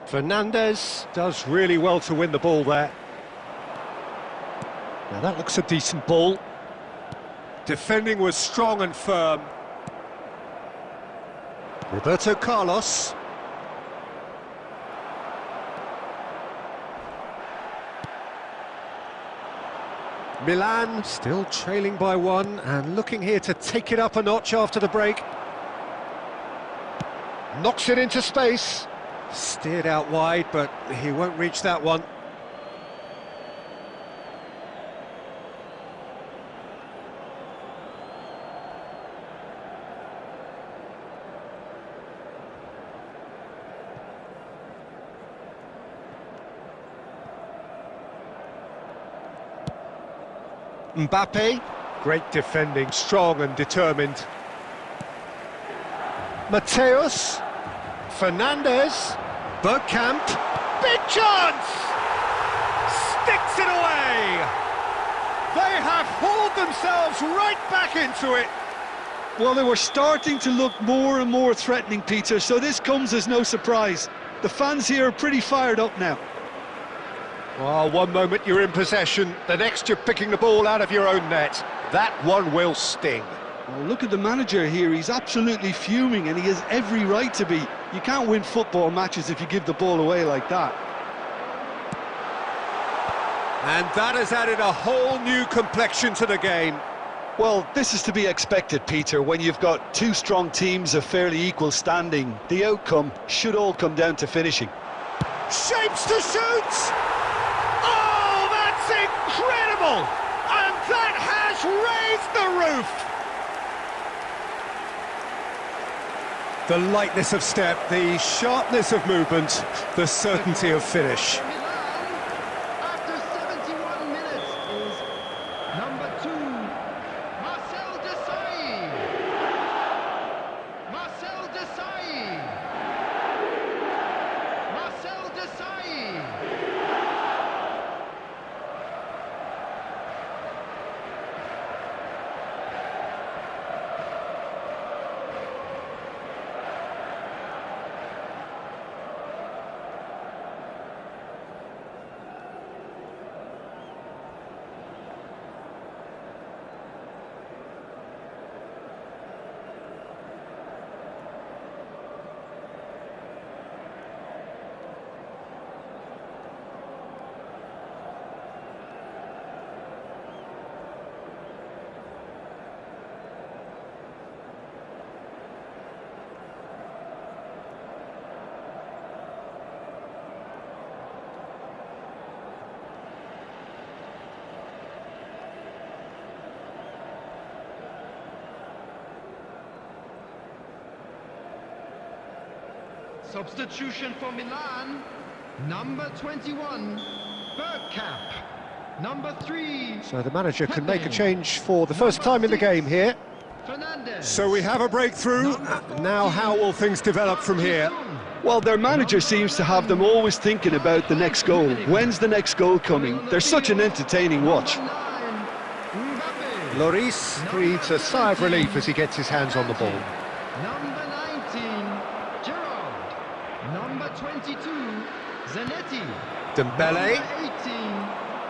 Fernandez does really well to win the ball there. Now that looks a decent ball. Defending was strong and firm. Roberto Carlos. Milan still trailing by one and looking here to take it up a notch after the break. Knocks it into space. Steered out wide, but he won't reach that one. Mbappe, great defending, strong and determined. Mateus, Fernandez, Bergkamp, big chance! sticks it away! They have hauled themselves right back into it. Well, they were starting to look more and more threatening, Peter, so this comes as no surprise. The fans here are pretty fired up now. Well, one moment you're in possession, the next you're picking the ball out of your own net. That one will sting. Well, look at the manager here, he's absolutely fuming and he has every right to be. You can't win football matches if you give the ball away like that. And that has added a whole new complexion to the game. Well, this is to be expected, Peter, when you've got two strong teams of fairly equal standing. The outcome should all come down to finishing. Shapes to shoot! Oh, that's incredible! And that has raised the roof! The lightness of step, the sharpness of movement, the certainty of finish. After 71 minutes is number 2, Marcel Desailly. Marcel Desailly. Marcel Desailly. Substitution for Milan, number 21, Bergkamp. Number 3. So the manager can make a change for the first time in the game here. Fernandez. So we have a breakthrough. Now how will things develop from here? Well, their manager seems to have them always thinking about the next goal. When's the next goal coming? They're such an entertaining watch. Mbappe. Lloris breathes a sigh of relief as he gets his hands on the ball. Number 19, Gerrard. Number 22, Zanetti. Dembele. Number 18,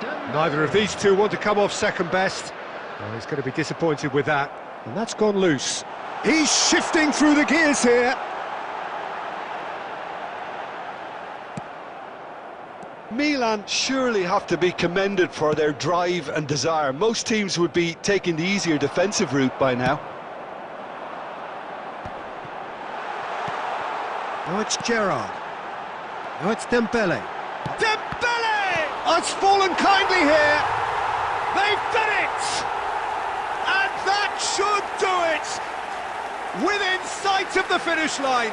Dembele. Neither of these two want to come off second best. Well, he's going to be disappointed with that. And that's gone loose. He's shifting through the gears here. Milan surely have to be commended for their drive and desire. Most teams would be taking the easier defensive route by now. Now it's Gerrard. Now it's Dembele. Dembele! Oh, it's fallen kindly here. They've done it! And that should do it! Within sight of the finish line.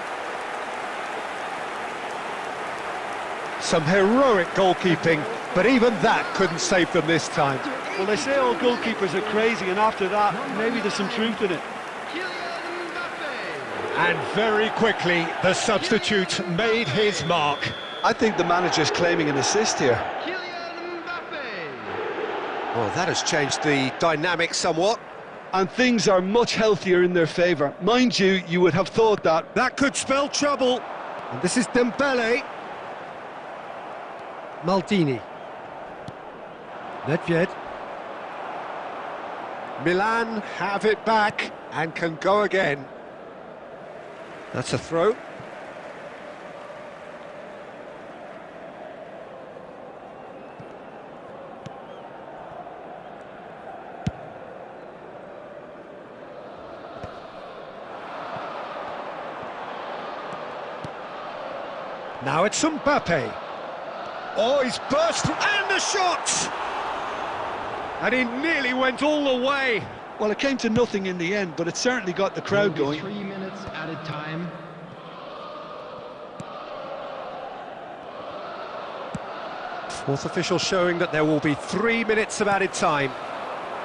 Some heroic goalkeeping, but even that couldn't save them this time. Well, they say all goalkeepers are crazy, and after that, maybe there's some truth in it. Kylian Mbappe. And very quickly, the substitute made his mark. I think the manager's claiming an assist here. Kylian Mbappe. Well, that has changed the dynamic somewhat. And things are much healthier in their favour. Mind you, you would have thought that. That could spell trouble. And this is Dembele. Maldini. Nedved. Milan have it back and can go again. That's a throw. Now it's Mbappe. Oh, he's burst, and the shot! And he nearly went all the way. Well, it came to nothing in the end, but it certainly got the crowd Will be going. 3 minutes added time. Fourth official showing that there will be 3 minutes of added time.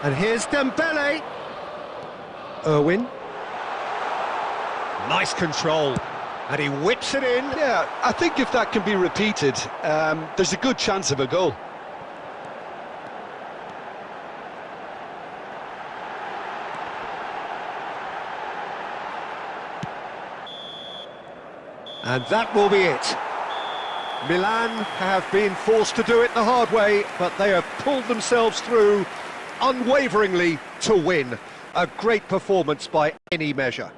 And here's Dembele. Irwin. Nice control. And he whips it in. Yeah, I think if that can be repeated, there's a good chance of a goal. And that will be it. Milan have been forced to do it the hard way, but they have pulled themselves through unwaveringly to win. A great performance by any measure.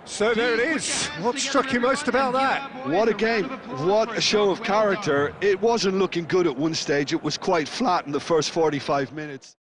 So there it is. What struck you most about that? What a game, what a show of character. It wasn't looking good at one stage, it was quite flat in the first 45 minutes.